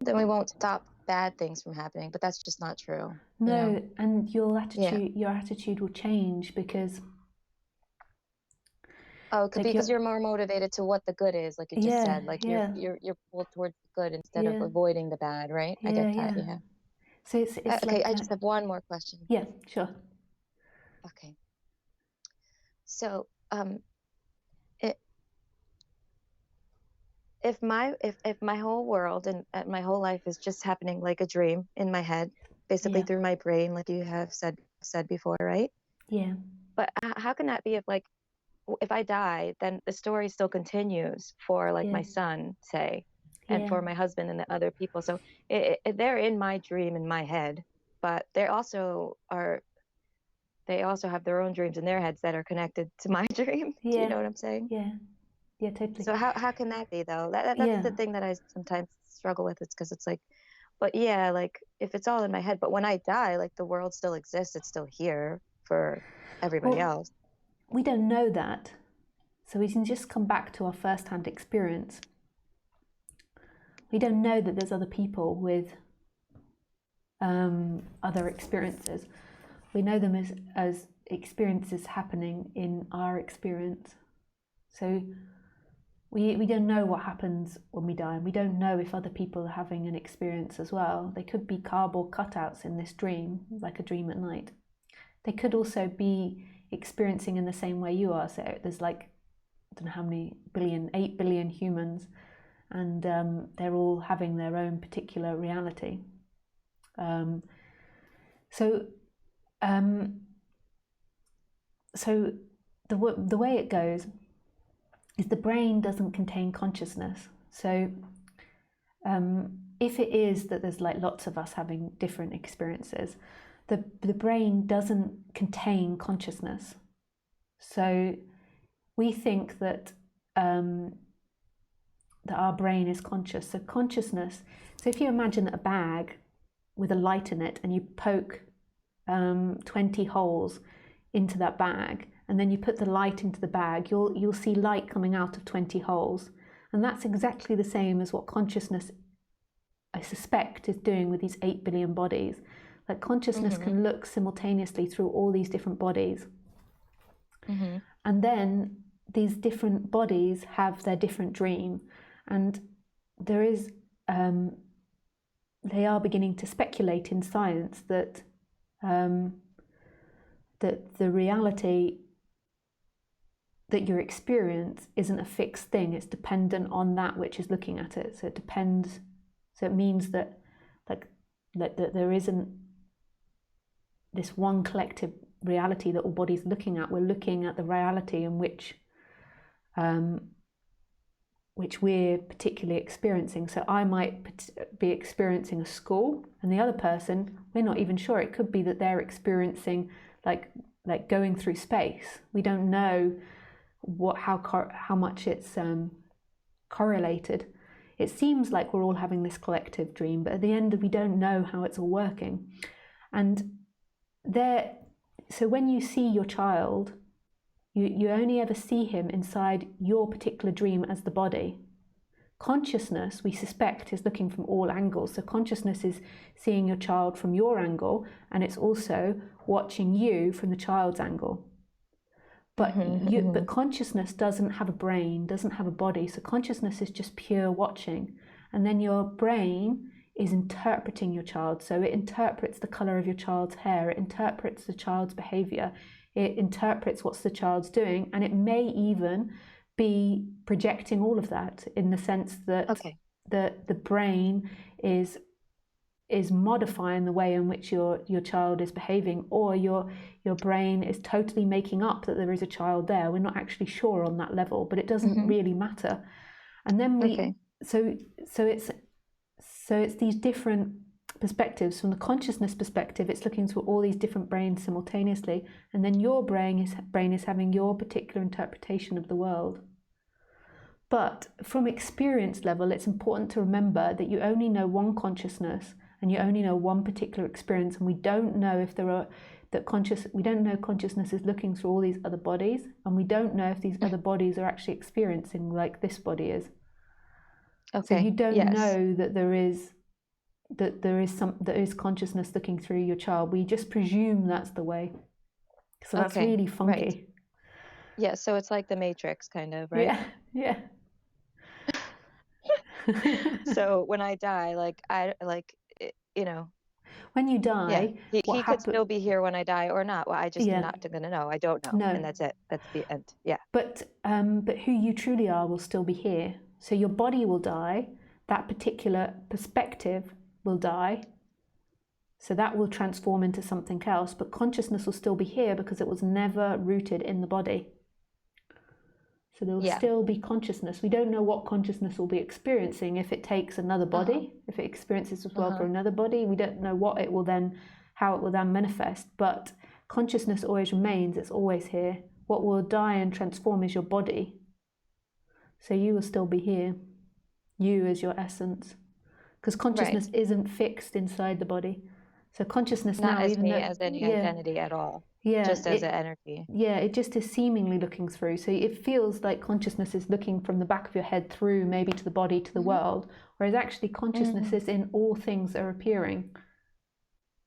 then we won't stop bad things from happening. But that's just not true. No, you know? and your attitude will change, because because you're more motivated to what the good is, like you just said, like you're pulled towards the good instead of avoiding the bad, right? I get that. Yeah. So it's okay, like I just have one more question. Yeah, sure. Okay. So, if my whole world and my whole life is just happening like a dream in my head, basically through my brain, like you have said before, right? Yeah. But how can that be if I die, then the story still continues for like my son, say, and for my husband and the other people. So they're in my dream in my head, but they also have their own dreams in their heads that are connected to my dream. Do you know what I'm saying? Yeah, totally. So how can that be though? That's the thing that I sometimes struggle with. It's because it's like, but yeah, like if it's all in my head, but when I die, like the world still exists. It's still here for everybody else. We don't know that. So we can just come back to our first-hand experience. We don't know that there's other people with other experiences. We know them as experiences happening in our experience. So we don't know what happens when we die, and we don't know if other people are having an experience as well. They could be cardboard cutouts in this dream, like a dream at night. They could also be experiencing in the same way you are. So there's like, I don't know how many 8 billion humans, and they're all having their own particular reality. So the way it goes is the brain doesn't contain consciousness. So if it is that there's like lots of us having different experiences, the brain doesn't contain consciousness. So we think that that our brain is conscious. So consciousness. So if you imagine a bag with a light in it, and you poke 20 holes into that bag, and then you put the light into the bag, you'll see light coming out of 20 holes. And that's exactly the same as what consciousness, I suspect, is doing with these 8 billion bodies. Like consciousness can look simultaneously through all these different bodies. And then these different bodies have their different dream. And there is, they are beginning to speculate in science that that the reality that your experience isn't a fixed thing. It's dependent on that which is looking at it. So it depends. So it means that that there isn't this one collective reality that all bodies are looking at. We're looking at the reality in which we're particularly experiencing. So I might be experiencing a school, and the other person, we're not even sure. It could be that they're experiencing like going through space. We don't know how much it's correlated. It seems like we're all having this collective dream, but at the end we don't know how it's all working. And so when you see your child, you only ever see him inside your particular dream as the body. Consciousness, we suspect, is looking from all angles. So consciousness is seeing your child from your angle, and it's also watching you from the child's angle. But but consciousness doesn't have a brain, doesn't have a body. So consciousness is just pure watching. And then your brain is interpreting your child. So it interprets the color of your child's hair, it interprets the child's behavior, it interprets what the child's doing, and it may even be projecting all of that, in the sense that the brain is modifying the way in which your child is behaving, or your brain is totally making up that there is a child there. We're not actually sure on that level, but it doesn't really matter. And then so it's these different perspectives. From the consciousness perspective, it's looking through all these different brains simultaneously, and then your brain is having your particular interpretation of the world. But from experience level, it's important to remember that you only know one consciousness, and you only know one particular experience, and we don't know if we don't know consciousness is looking through all these other bodies, and we don't know if these other bodies are actually experiencing like this body is. So you don't know that there is consciousness looking through your child. We just presume that's the way. So that's really funky. Right. Yeah, so it's like the Matrix, kind of, right? Yeah. So when I die, when you die, he could still be here when I die or not. Well, I just am not going to know. I don't know. No. And that's it. That's the end. Yeah. But who you truly are will still be here. So your body will die. That particular perspective will die. So that will transform into something else. But consciousness will still be here because it was never rooted in the body. So there will still be consciousness. We don't know what consciousness will be experiencing if it takes another body, if it experiences as well for another body. We don't know how it will then manifest. But consciousness always remains. It's always here. What will die and transform is your body. So you will still be here. You as your essence. Because consciousness isn't fixed inside the body. So consciousness not now, as even me though, as any identity at all. Just as an energy. Yeah, it just is seemingly looking through. So it feels like consciousness is looking from the back of your head through maybe to the body, to the world, whereas actually consciousness is in all things that are appearing.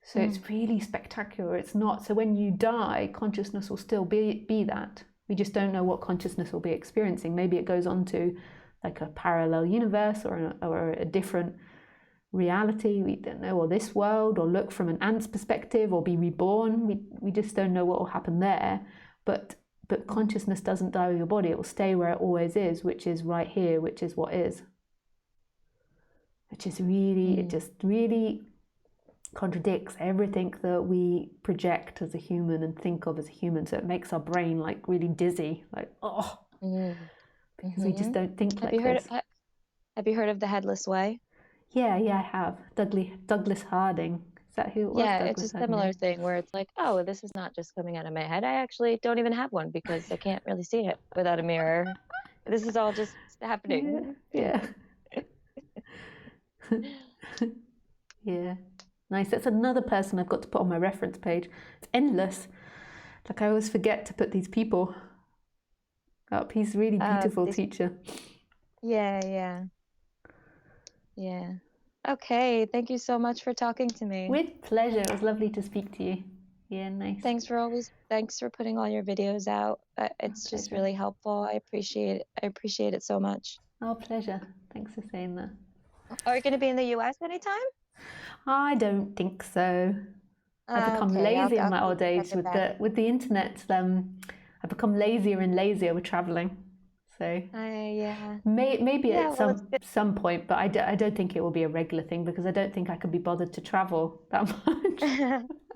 So it's really spectacular. It's not. So when you die, consciousness will still be that. We just don't know what consciousness will be experiencing. Maybe it goes on to like a parallel universe or a different reality, we don't know, or this world, or look from an ant's perspective, or be reborn. We just don't know what will happen there. But consciousness doesn't die with your body. It will stay where it always is, which is right here, which is what is. Which is really, it just really contradicts everything that we project as a human and think of as a human. So it makes our brain like really dizzy, like, because we just don't think like this. Have you heard of the Headless Way? Yeah, I have. Douglas Harding. Is that who it was? Yeah, Douglas it's a similar thing where it's like, oh, this is not just coming out of my head. I actually don't even have one because I can't really see it without a mirror. This is all just happening. Yeah. Yeah. Nice. That's another person I've got to put on my reference page. It's endless. Like I always forget to put these people up. He's a really beautiful teacher. Yeah. Okay, thank you so much for talking to me. With pleasure. It was lovely to speak to you. Yeah, nice. Thanks for putting all your videos out. It's just really helpful. I appreciate it so much. Oh, pleasure. Thanks for saying that. Are you going to be in the US anytime? I don't think so. I've become lazy in my old age with the internet. I've become lazier and lazier with traveling. So Yeah. maybe Yeah, at well, some point, but I don't think it will be a regular thing because I don't think I could be bothered to travel that much.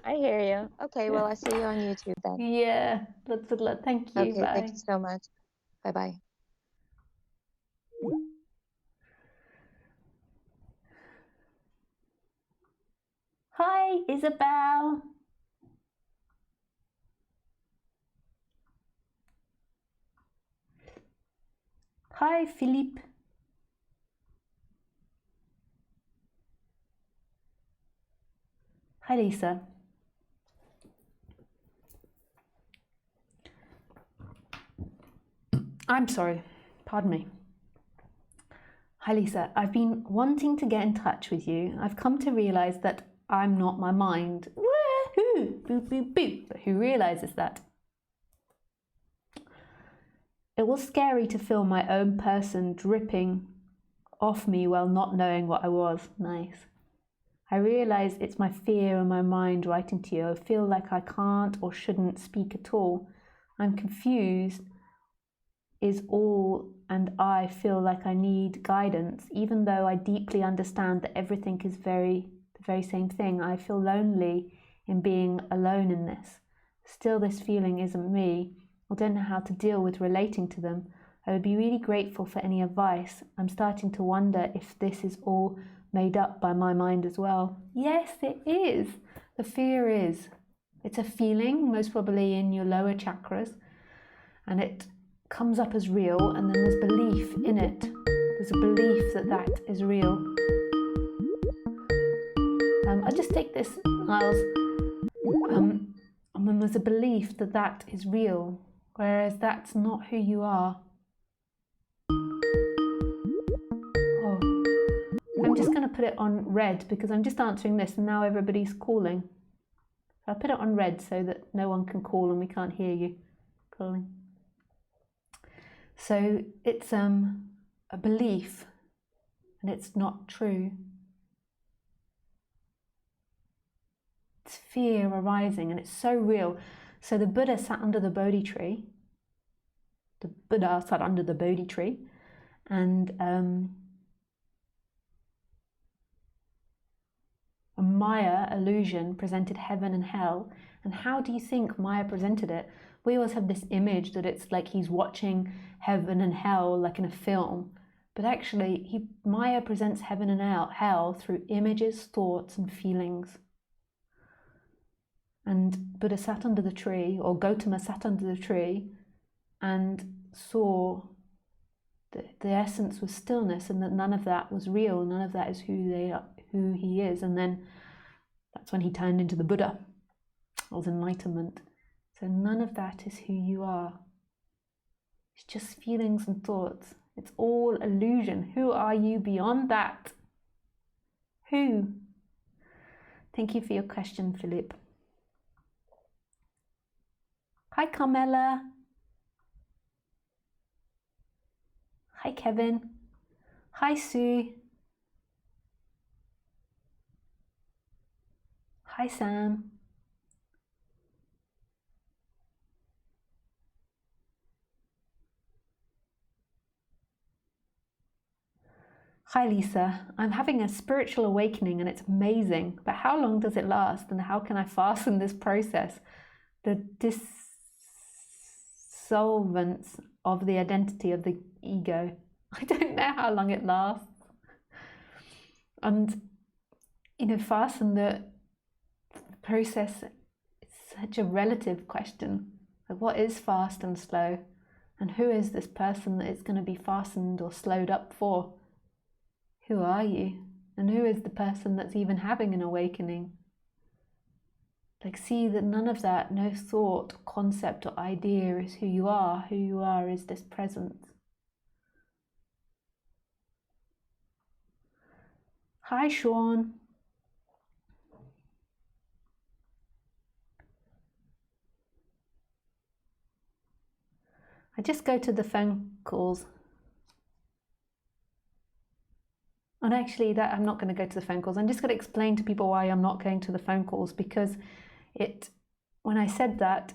I hear you. Okay, well, Yeah. I'll see you on YouTube then. Yeah, lots of luck. Thank you. Okay, thank Bye. you so much. Bye-bye. Hi, Isabel. Hi, Philippe. Hi, Lisa. I'm sorry. Pardon me. Hi, Lisa. I've been wanting to get in touch with you. I've come to realize that I'm not my mind. Woohoo! Boop, boop, boop. But who realizes that? It was scary to feel my own person dripping off me while not knowing what I was. Nice. I realize it's my fear and my mind writing to you. I feel like I can't or shouldn't speak at all. I'm confused is all, and I feel like I need guidance, even though I deeply understand that everything is the very same thing. I feel lonely in being alone in this. Still, this feeling isn't me. I don't know how to deal with relating to them. I would be really grateful for any advice. I'm starting to wonder if this is all made up by my mind as well. Yes, it is. The fear is. It's a feeling, most probably in your lower chakras, and it comes up as real, and then there's belief in it. There's a belief that that is real. I just take this, Miles, and then there's a belief that that is real, whereas that's not who you are. Oh, I'm just going to put it on red because I'm just answering this and now everybody's calling. I'll put it on red so that no one can call and we can't hear you calling. So it's a belief and it's not true. It's fear arising and it's so real. So the Buddha sat under the Bodhi tree. The Buddha sat under the Bodhi tree and a Maya illusion presented heaven and hell. And how do you think Maya presented it? We always have this image that it's like he's watching heaven and hell like in a film. But actually, Maya presents heaven and hell through images, thoughts, and feelings. And Buddha sat under the tree, or Gautama sat under the tree, and saw that the essence was stillness, and that none of that was real. None of that is who he is. And then that's when he turned into the Buddha, or enlightenment. So none of that is who you are. It's just feelings and thoughts. It's all illusion. Who are you beyond that? Who? Thank you for your question, Philip. Hi, Carmela. Hi, Kevin. Hi, Sue. Hi, Sam. Hi, Lisa. I'm having a spiritual awakening and it's amazing, but how long does it last and how can I fasten this process? The dissolvence of the identity of the ego. I don't know how long it lasts. And, fasten the process, it's such a relative question. Like, what is fast and slow? And who is this person that it's going to be fastened or slowed up for? Who are you? And who is the person that's even having an awakening? Like, see that none of that, no thought, concept, or idea is who you are. Who you are is this presence. Hi, Sean. I just go to the phone calls. And actually, that I'm not going to go to the phone calls. I'm just going to explain to people why I'm not going to the phone calls, because when I said that,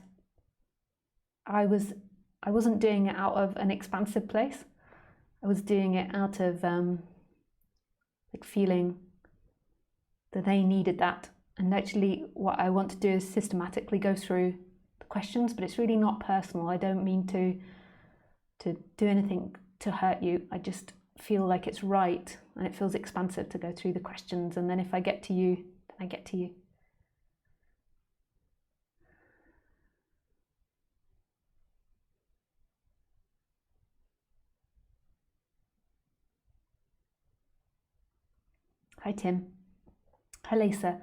I wasn't doing it out of an expansive place. I was doing it out of like feeling that they needed that. And actually what I want to do is systematically go through the questions, but it's really not personal. I don't mean to do anything to hurt you. I just feel like it's right, and it feels expansive to go through the questions, and then if I get to you, then I get to you. Hi Tim. Hi Lisa.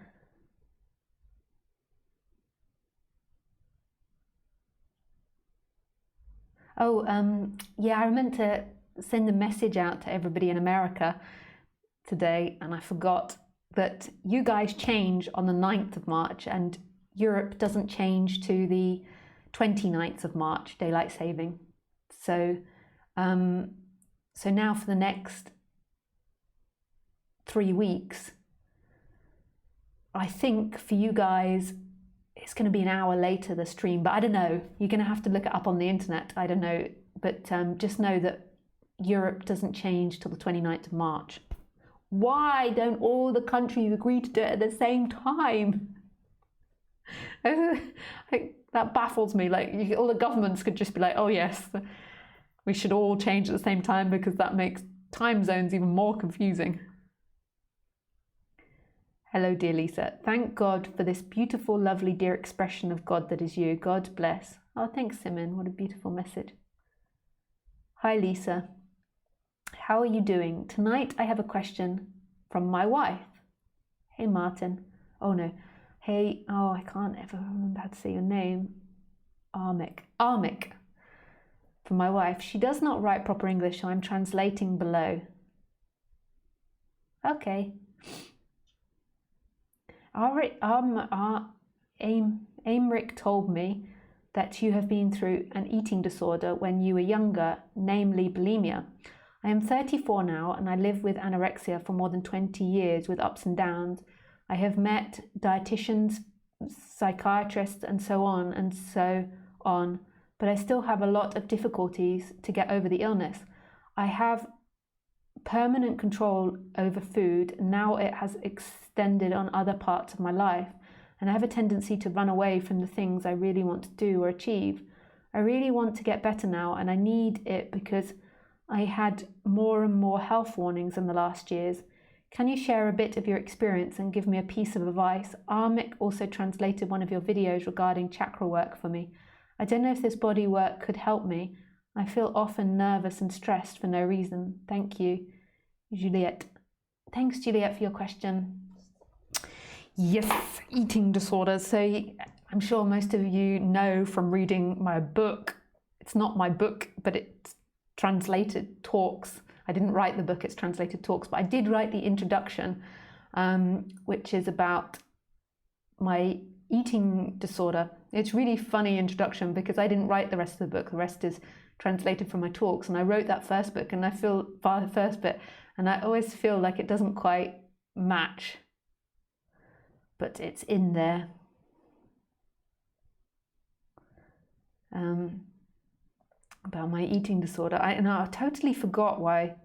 Oh, yeah, I meant to send a message out to everybody in America today, and I forgot that you guys change on the 9th of March, and Europe doesn't change to the 29th of March, daylight saving. So, so now for the next 3 weeks, I think for you guys, it's going to be an hour later, the stream, but I don't know. You're going to have to look it up on the internet. I don't know. But just know that Europe doesn't change till the 29th of March. Why don't all the countries agree to do it at the same time? That baffles me. Like, all the governments could just be like, oh yes, we should all change at the same time, because that makes time zones even more confusing. Hello, dear Lisa. Thank God for this beautiful, lovely, dear expression of God that is you. God bless. Oh, thanks, Simon. What a beautiful message. Hi, Lisa. How are you doing? Tonight I have a question from my wife. Hey, Martin. Oh, no. Hey, oh, I can't ever remember how to say your name. Armic. From my wife. She does not write proper English, so I'm translating below. Okay. Aymeric told me that you have been through an eating disorder when you were younger, namely bulimia. I am 34 now, and I live with anorexia for more than 20 years with ups and downs. I have met dietitians, psychiatrists, and so on, but I still have a lot of difficulties to get over the illness. I have permanent control over food. Now it has extended on other parts of my life, and I have a tendency to run away from the things I really want to do or achieve. I really want to get better now, and I need it because I had more and more health warnings in the last years. Can you share a bit of your experience and give me a piece of advice? Armic also translated one of your videos regarding chakra work for me. I don't know if this body work could help me. I feel often nervous and stressed for no reason. Thank you, Juliet. Thanks, Juliet, for your question. Yes, eating disorders. So I'm sure most of you know from reading my book. It's not my book, but it's translated talks. I didn't write the book, it's translated talks, but I did write the introduction, which is about my eating disorder. It's really funny introduction because I didn't write the rest of the book. The rest is translated from my talks, and I wrote that first book, and I feel the first bit, and I always feel like it doesn't quite match, but it's in there. About my eating disorder. I totally forgot why it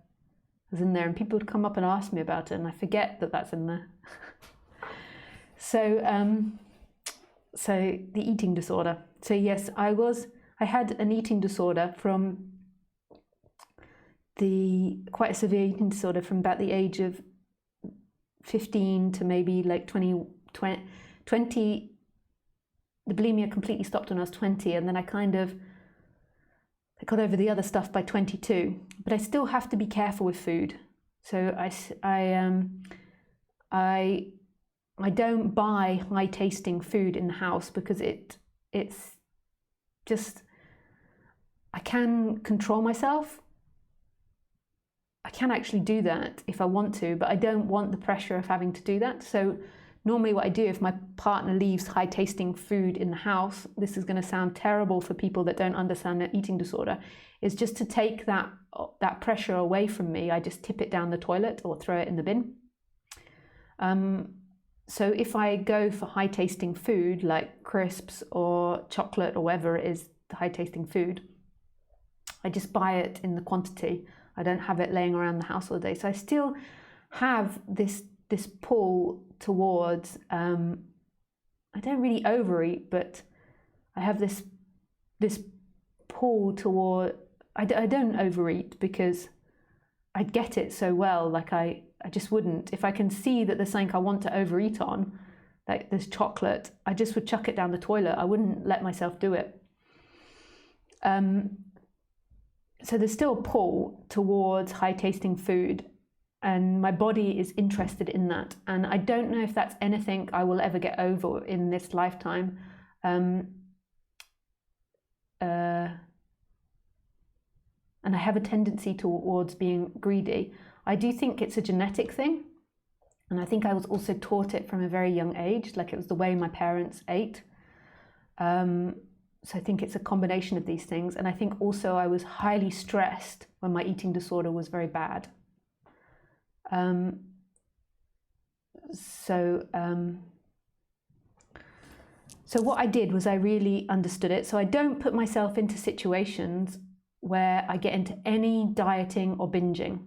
was in there, and people would come up and ask me about it, and I forget that that's in there. So the eating disorder. So yes, I had an eating disorder quite a severe eating disorder from about the age of 15 to maybe like 20. The bulimia completely stopped when I was 20, and then I got over the other stuff by 22. But I still have to be careful with food. So I don't buy high tasting food in the house because it's just, I can control myself. I can actually do that if I want to, but I don't want the pressure of having to do that. So normally what I do, if my partner leaves high tasting food in the house, this is going to sound terrible for people that don't understand an eating disorder, is just to take that pressure away from me. I just tip it down the toilet or throw it in the bin. So if I go for high tasting food like crisps or chocolate or whatever it is high tasting food. I just buy it in the quantity. I don't have it laying around the house all day. So I still have this pull towards, I don't really overeat, but I have this pull toward, I don't overeat because I get it so well. Like I just wouldn't. If I can see that there's something I want to overeat on, like this chocolate, I just would chuck it down the toilet. I wouldn't let myself do it. So there's still a pull towards high tasting food, and my body is interested in that. And I don't know if that's anything I will ever get over in this lifetime. And I have a tendency towards being greedy. I do think it's a genetic thing. And I think I was also taught it from a very young age, like it was the way my parents ate. So I think it's a combination of these things. And I think also I was highly stressed when my eating disorder was very bad. So what I did was I really understood it. So I don't put myself into situations where I get into any dieting or binging.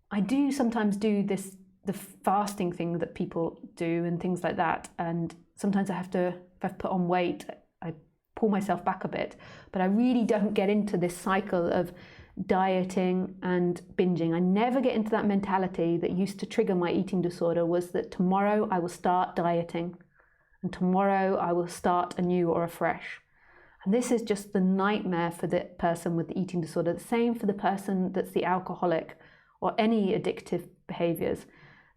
I do sometimes do the fasting thing that people do and things like that. And sometimes if I've put on weight, I pull myself back a bit. But I really don't get into this cycle of dieting and binging. I never get into that mentality that used to trigger my eating disorder, was that tomorrow I will start dieting and tomorrow I will start anew or afresh. And this is just the nightmare for the person with the eating disorder. The same for the person that's the alcoholic or any addictive behaviors.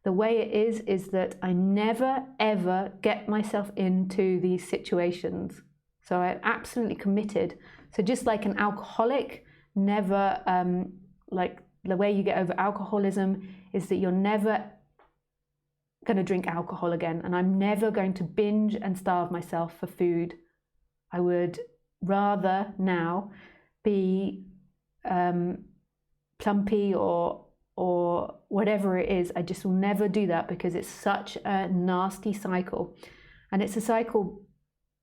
The way it is that I never ever get myself into these situations. So I'm absolutely committed. So just like an alcoholic, never, like the way you get over alcoholism is that you're never going to drink alcohol again. And I'm never going to binge and starve myself for food. I would rather now be plumpy or whatever it is. I just will never do that because it's such a nasty cycle. And it's a cycle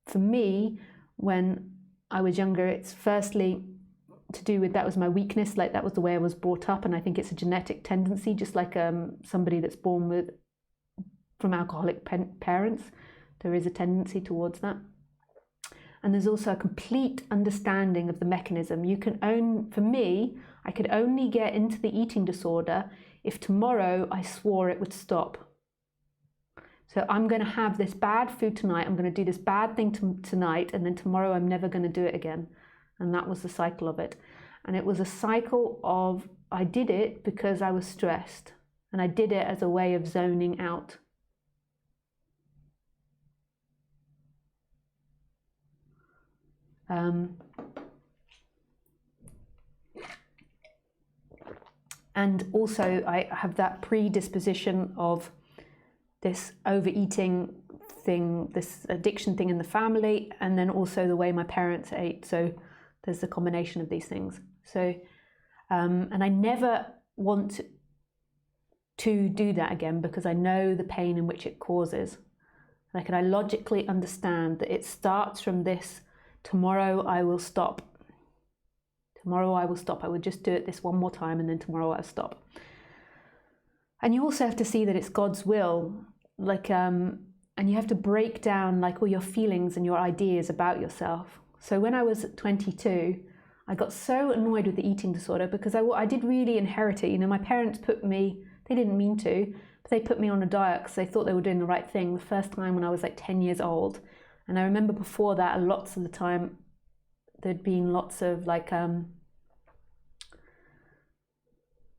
for me when I was younger. It's firstly to do with, that was my weakness, like that was the way I was brought up, and I think it's a genetic tendency, just like somebody that's born from alcoholic parents, there is a tendency towards that. And there's also a complete understanding of the mechanism. For me, I could only get into the eating disorder if tomorrow I swore it would stop. So I'm going to have this bad food tonight, I'm going to do this bad thing tonight, and then tomorrow I'm never going to do it again. And that was the cycle of it. And it was a cycle of, I did it because I was stressed. And I did it as a way of zoning out. And also I have that predisposition of this overeating thing, this addiction thing in the family, and then also the way my parents ate. So there's the combination of these things. So, and I never want to do that again because I know the pain in which it causes. Like, and I logically understand that it starts from this, tomorrow I will stop. Tomorrow I will stop. I would just do it this one more time and then tomorrow I'll stop. And you also have to see that it's God's will. Like, and you have to break down like all your feelings and your ideas about yourself. So when I was 22, I got so annoyed with the eating disorder because I did really inherit it. You know, my parents they didn't mean to, but they put me on a diet because they thought they were doing the right thing the first time when I was like 10 years old. And I remember before that, lots of the time, there'd been lots of like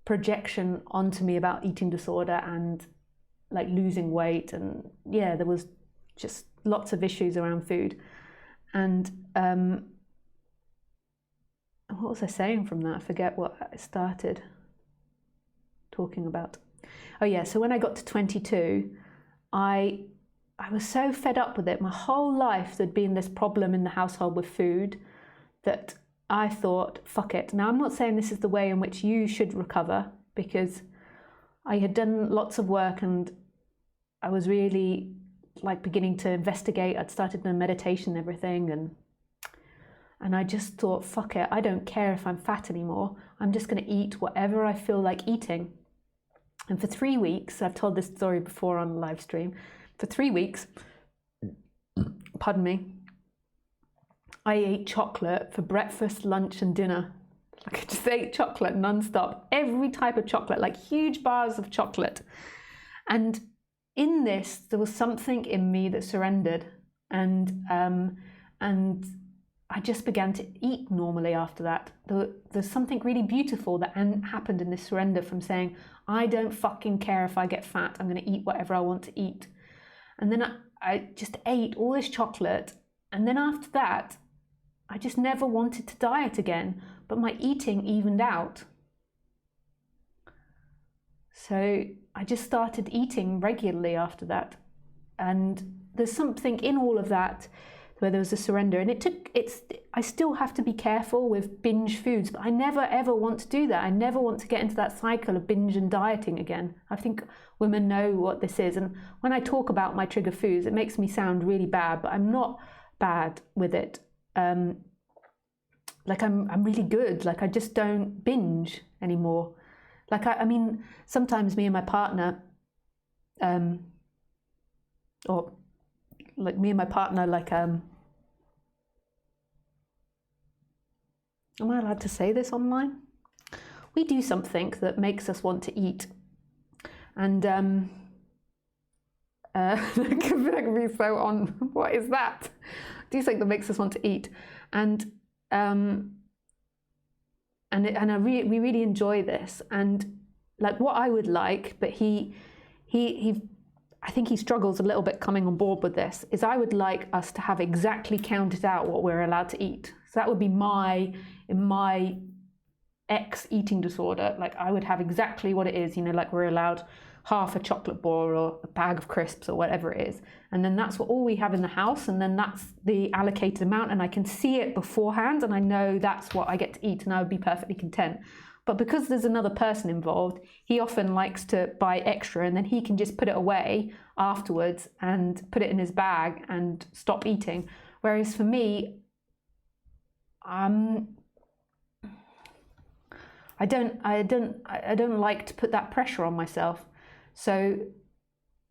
projection onto me about eating disorder and like losing weight. And yeah, there was just lots of issues around food. And what was I saying from that? I forget what I started talking about. Oh yeah, so when I got to 22, I was so fed up with it. My whole life there'd been this problem in the household with food that I thought, fuck it. Now I'm not saying this is the way in which you should recover, because I had done lots of work and I was really like beginning to investigate. I'd started the meditation and everything, and I just thought, fuck it, I don't care if I'm fat anymore. I'm just going to eat whatever I feel like eating. And for 3 weeks, I've told this story before on Livestream, for 3 weeks, pardon me, I ate chocolate for breakfast, lunch and dinner. Like I just ate chocolate non-stop, every type of chocolate, like huge bars of chocolate. And in this, there was something in me that surrendered, and I just began to eat normally after that. There's something really beautiful that happened in this surrender from saying, I don't fucking care if I get fat, I'm going to eat whatever I want to eat. And then I just ate all this chocolate, and then after that, I just never wanted to diet again, but my eating evened out. So I just started eating regularly after that. And there's something in all of that where there was a surrender. And I still have to be careful with binge foods, but I never ever want to do that. I never want to get into that cycle of binge and dieting again. I think women know what this is. And when I talk about my trigger foods, it makes me sound really bad, but I'm not bad with it. Like I'm really good. Like I just don't binge anymore. Like I mean, sometimes me and my partner, or like me and my partner, like am I allowed to say this online? We do something that makes us want to eat, and that can be so on. What is that? Do something that makes us want to eat, and we really enjoy this. And like what I would like, but he I think he struggles a little bit coming on board with this, is I would like us to have exactly counted out what we're allowed to eat. So that would be in my ex eating disorder, like I would have exactly what it is, you know, like we're allowed half a chocolate bar or a bag of crisps or whatever it is. And then that's all we have in the house, and then that's the allocated amount, and I can see it beforehand and I know that's what I get to eat, and I would be perfectly content. But because there's another person involved, he often likes to buy extra, and then he can just put it away afterwards and put it in his bag and stop eating. Whereas for me, I don't like to put that pressure on myself. So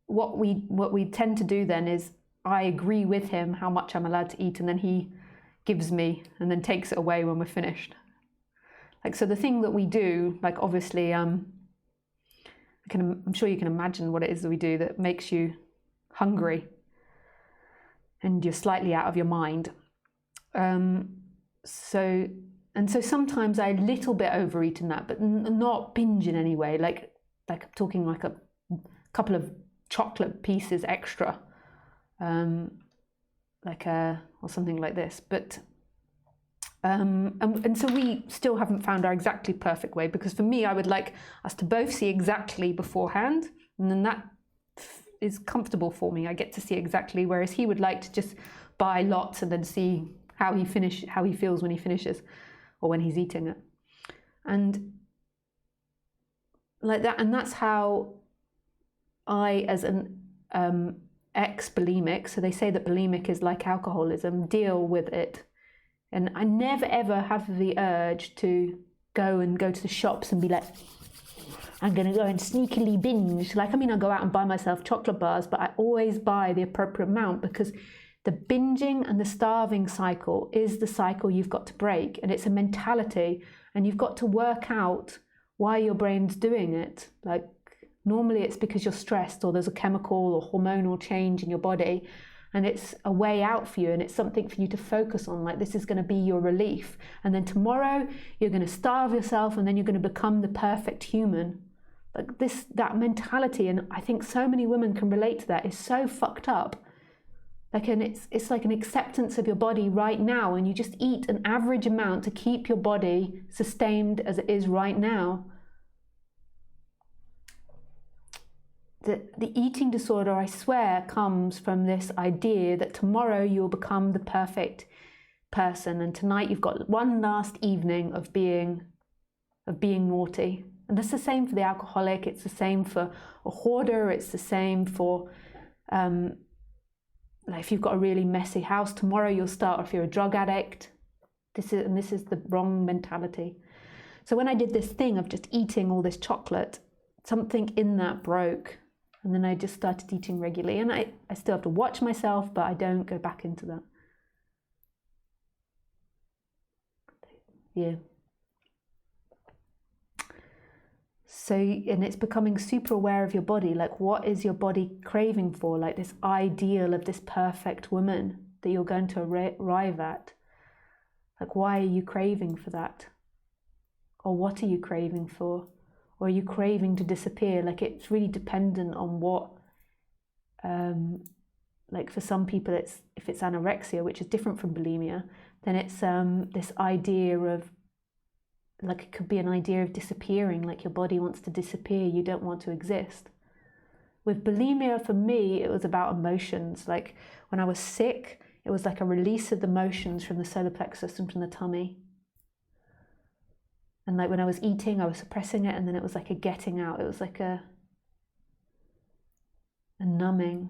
what we tend to do then is I agree with him how much I'm allowed to eat, and then he gives me and then takes it away when we're finished. Like, so the thing that we do, like obviously, I'm sure you can imagine what it is that we do that makes you hungry and you're slightly out of your mind. So sometimes I a little bit overeat in that, but not binge in any way. Like I'm talking like a couple of chocolate pieces extra, or something like this. But and so we still haven't found our exactly perfect way, because for me, I would like us to both see exactly beforehand, and then that is comfortable for me. I get to see exactly, whereas he would like to just buy lots and then see how he feels when he finishes, or when he's eating it, and like that. And that's how I, as an ex-bulimic, so they say that bulimic is like alcoholism, deal with it. And I never ever have the urge to go to the shops and be like, I'm going to go and sneakily binge. Like, I mean, I go out and buy myself chocolate bars, but I always buy the appropriate amount, because the binging and the starving cycle is the cycle you've got to break. And it's a mentality, and you've got to work out why your brain's doing it. Like, normally it's because you're stressed, or there's a chemical or hormonal change in your body, and it's a way out for you, and it's something for you to focus on. Like, this is going to be your relief. And then tomorrow you're going to starve yourself, and then you're going to become the perfect human. Like that mentality, and I think so many women can relate to that, is so fucked up. Like, and it's like an acceptance of your body right now, and you just eat an average amount to keep your body sustained as it is right now. The eating disorder, I swear, comes from this idea that tomorrow you'll become the perfect person, and tonight you've got one last evening of being naughty. And that's the same for the alcoholic. It's the same for a hoarder. It's the same for like if you've got a really messy house, tomorrow you'll start, or if you're a drug addict, this is the wrong mentality. So when I did this thing of just eating all this chocolate, something in that broke. And then I just started eating regularly. And I still have to watch myself, but I don't go back into that. Yeah. So, and it's becoming super aware of your body. Like, what is your body craving for? Like this ideal of this perfect woman that you're going to arrive at. Like, why are you craving for that? Or what are you craving for? Or are you craving to disappear? Like, it's really dependent on what, like for some people, if it's anorexia, which is different from bulimia, then it's this idea of, like, it could be an idea of disappearing, like your body wants to disappear, you don't want to exist. With bulimia, for me, it was about emotions. Like when I was sick, it was like a release of the emotions from the solar plexus and from the tummy. And like when I was eating, I was suppressing it, and then it was like a getting out. It was like a numbing.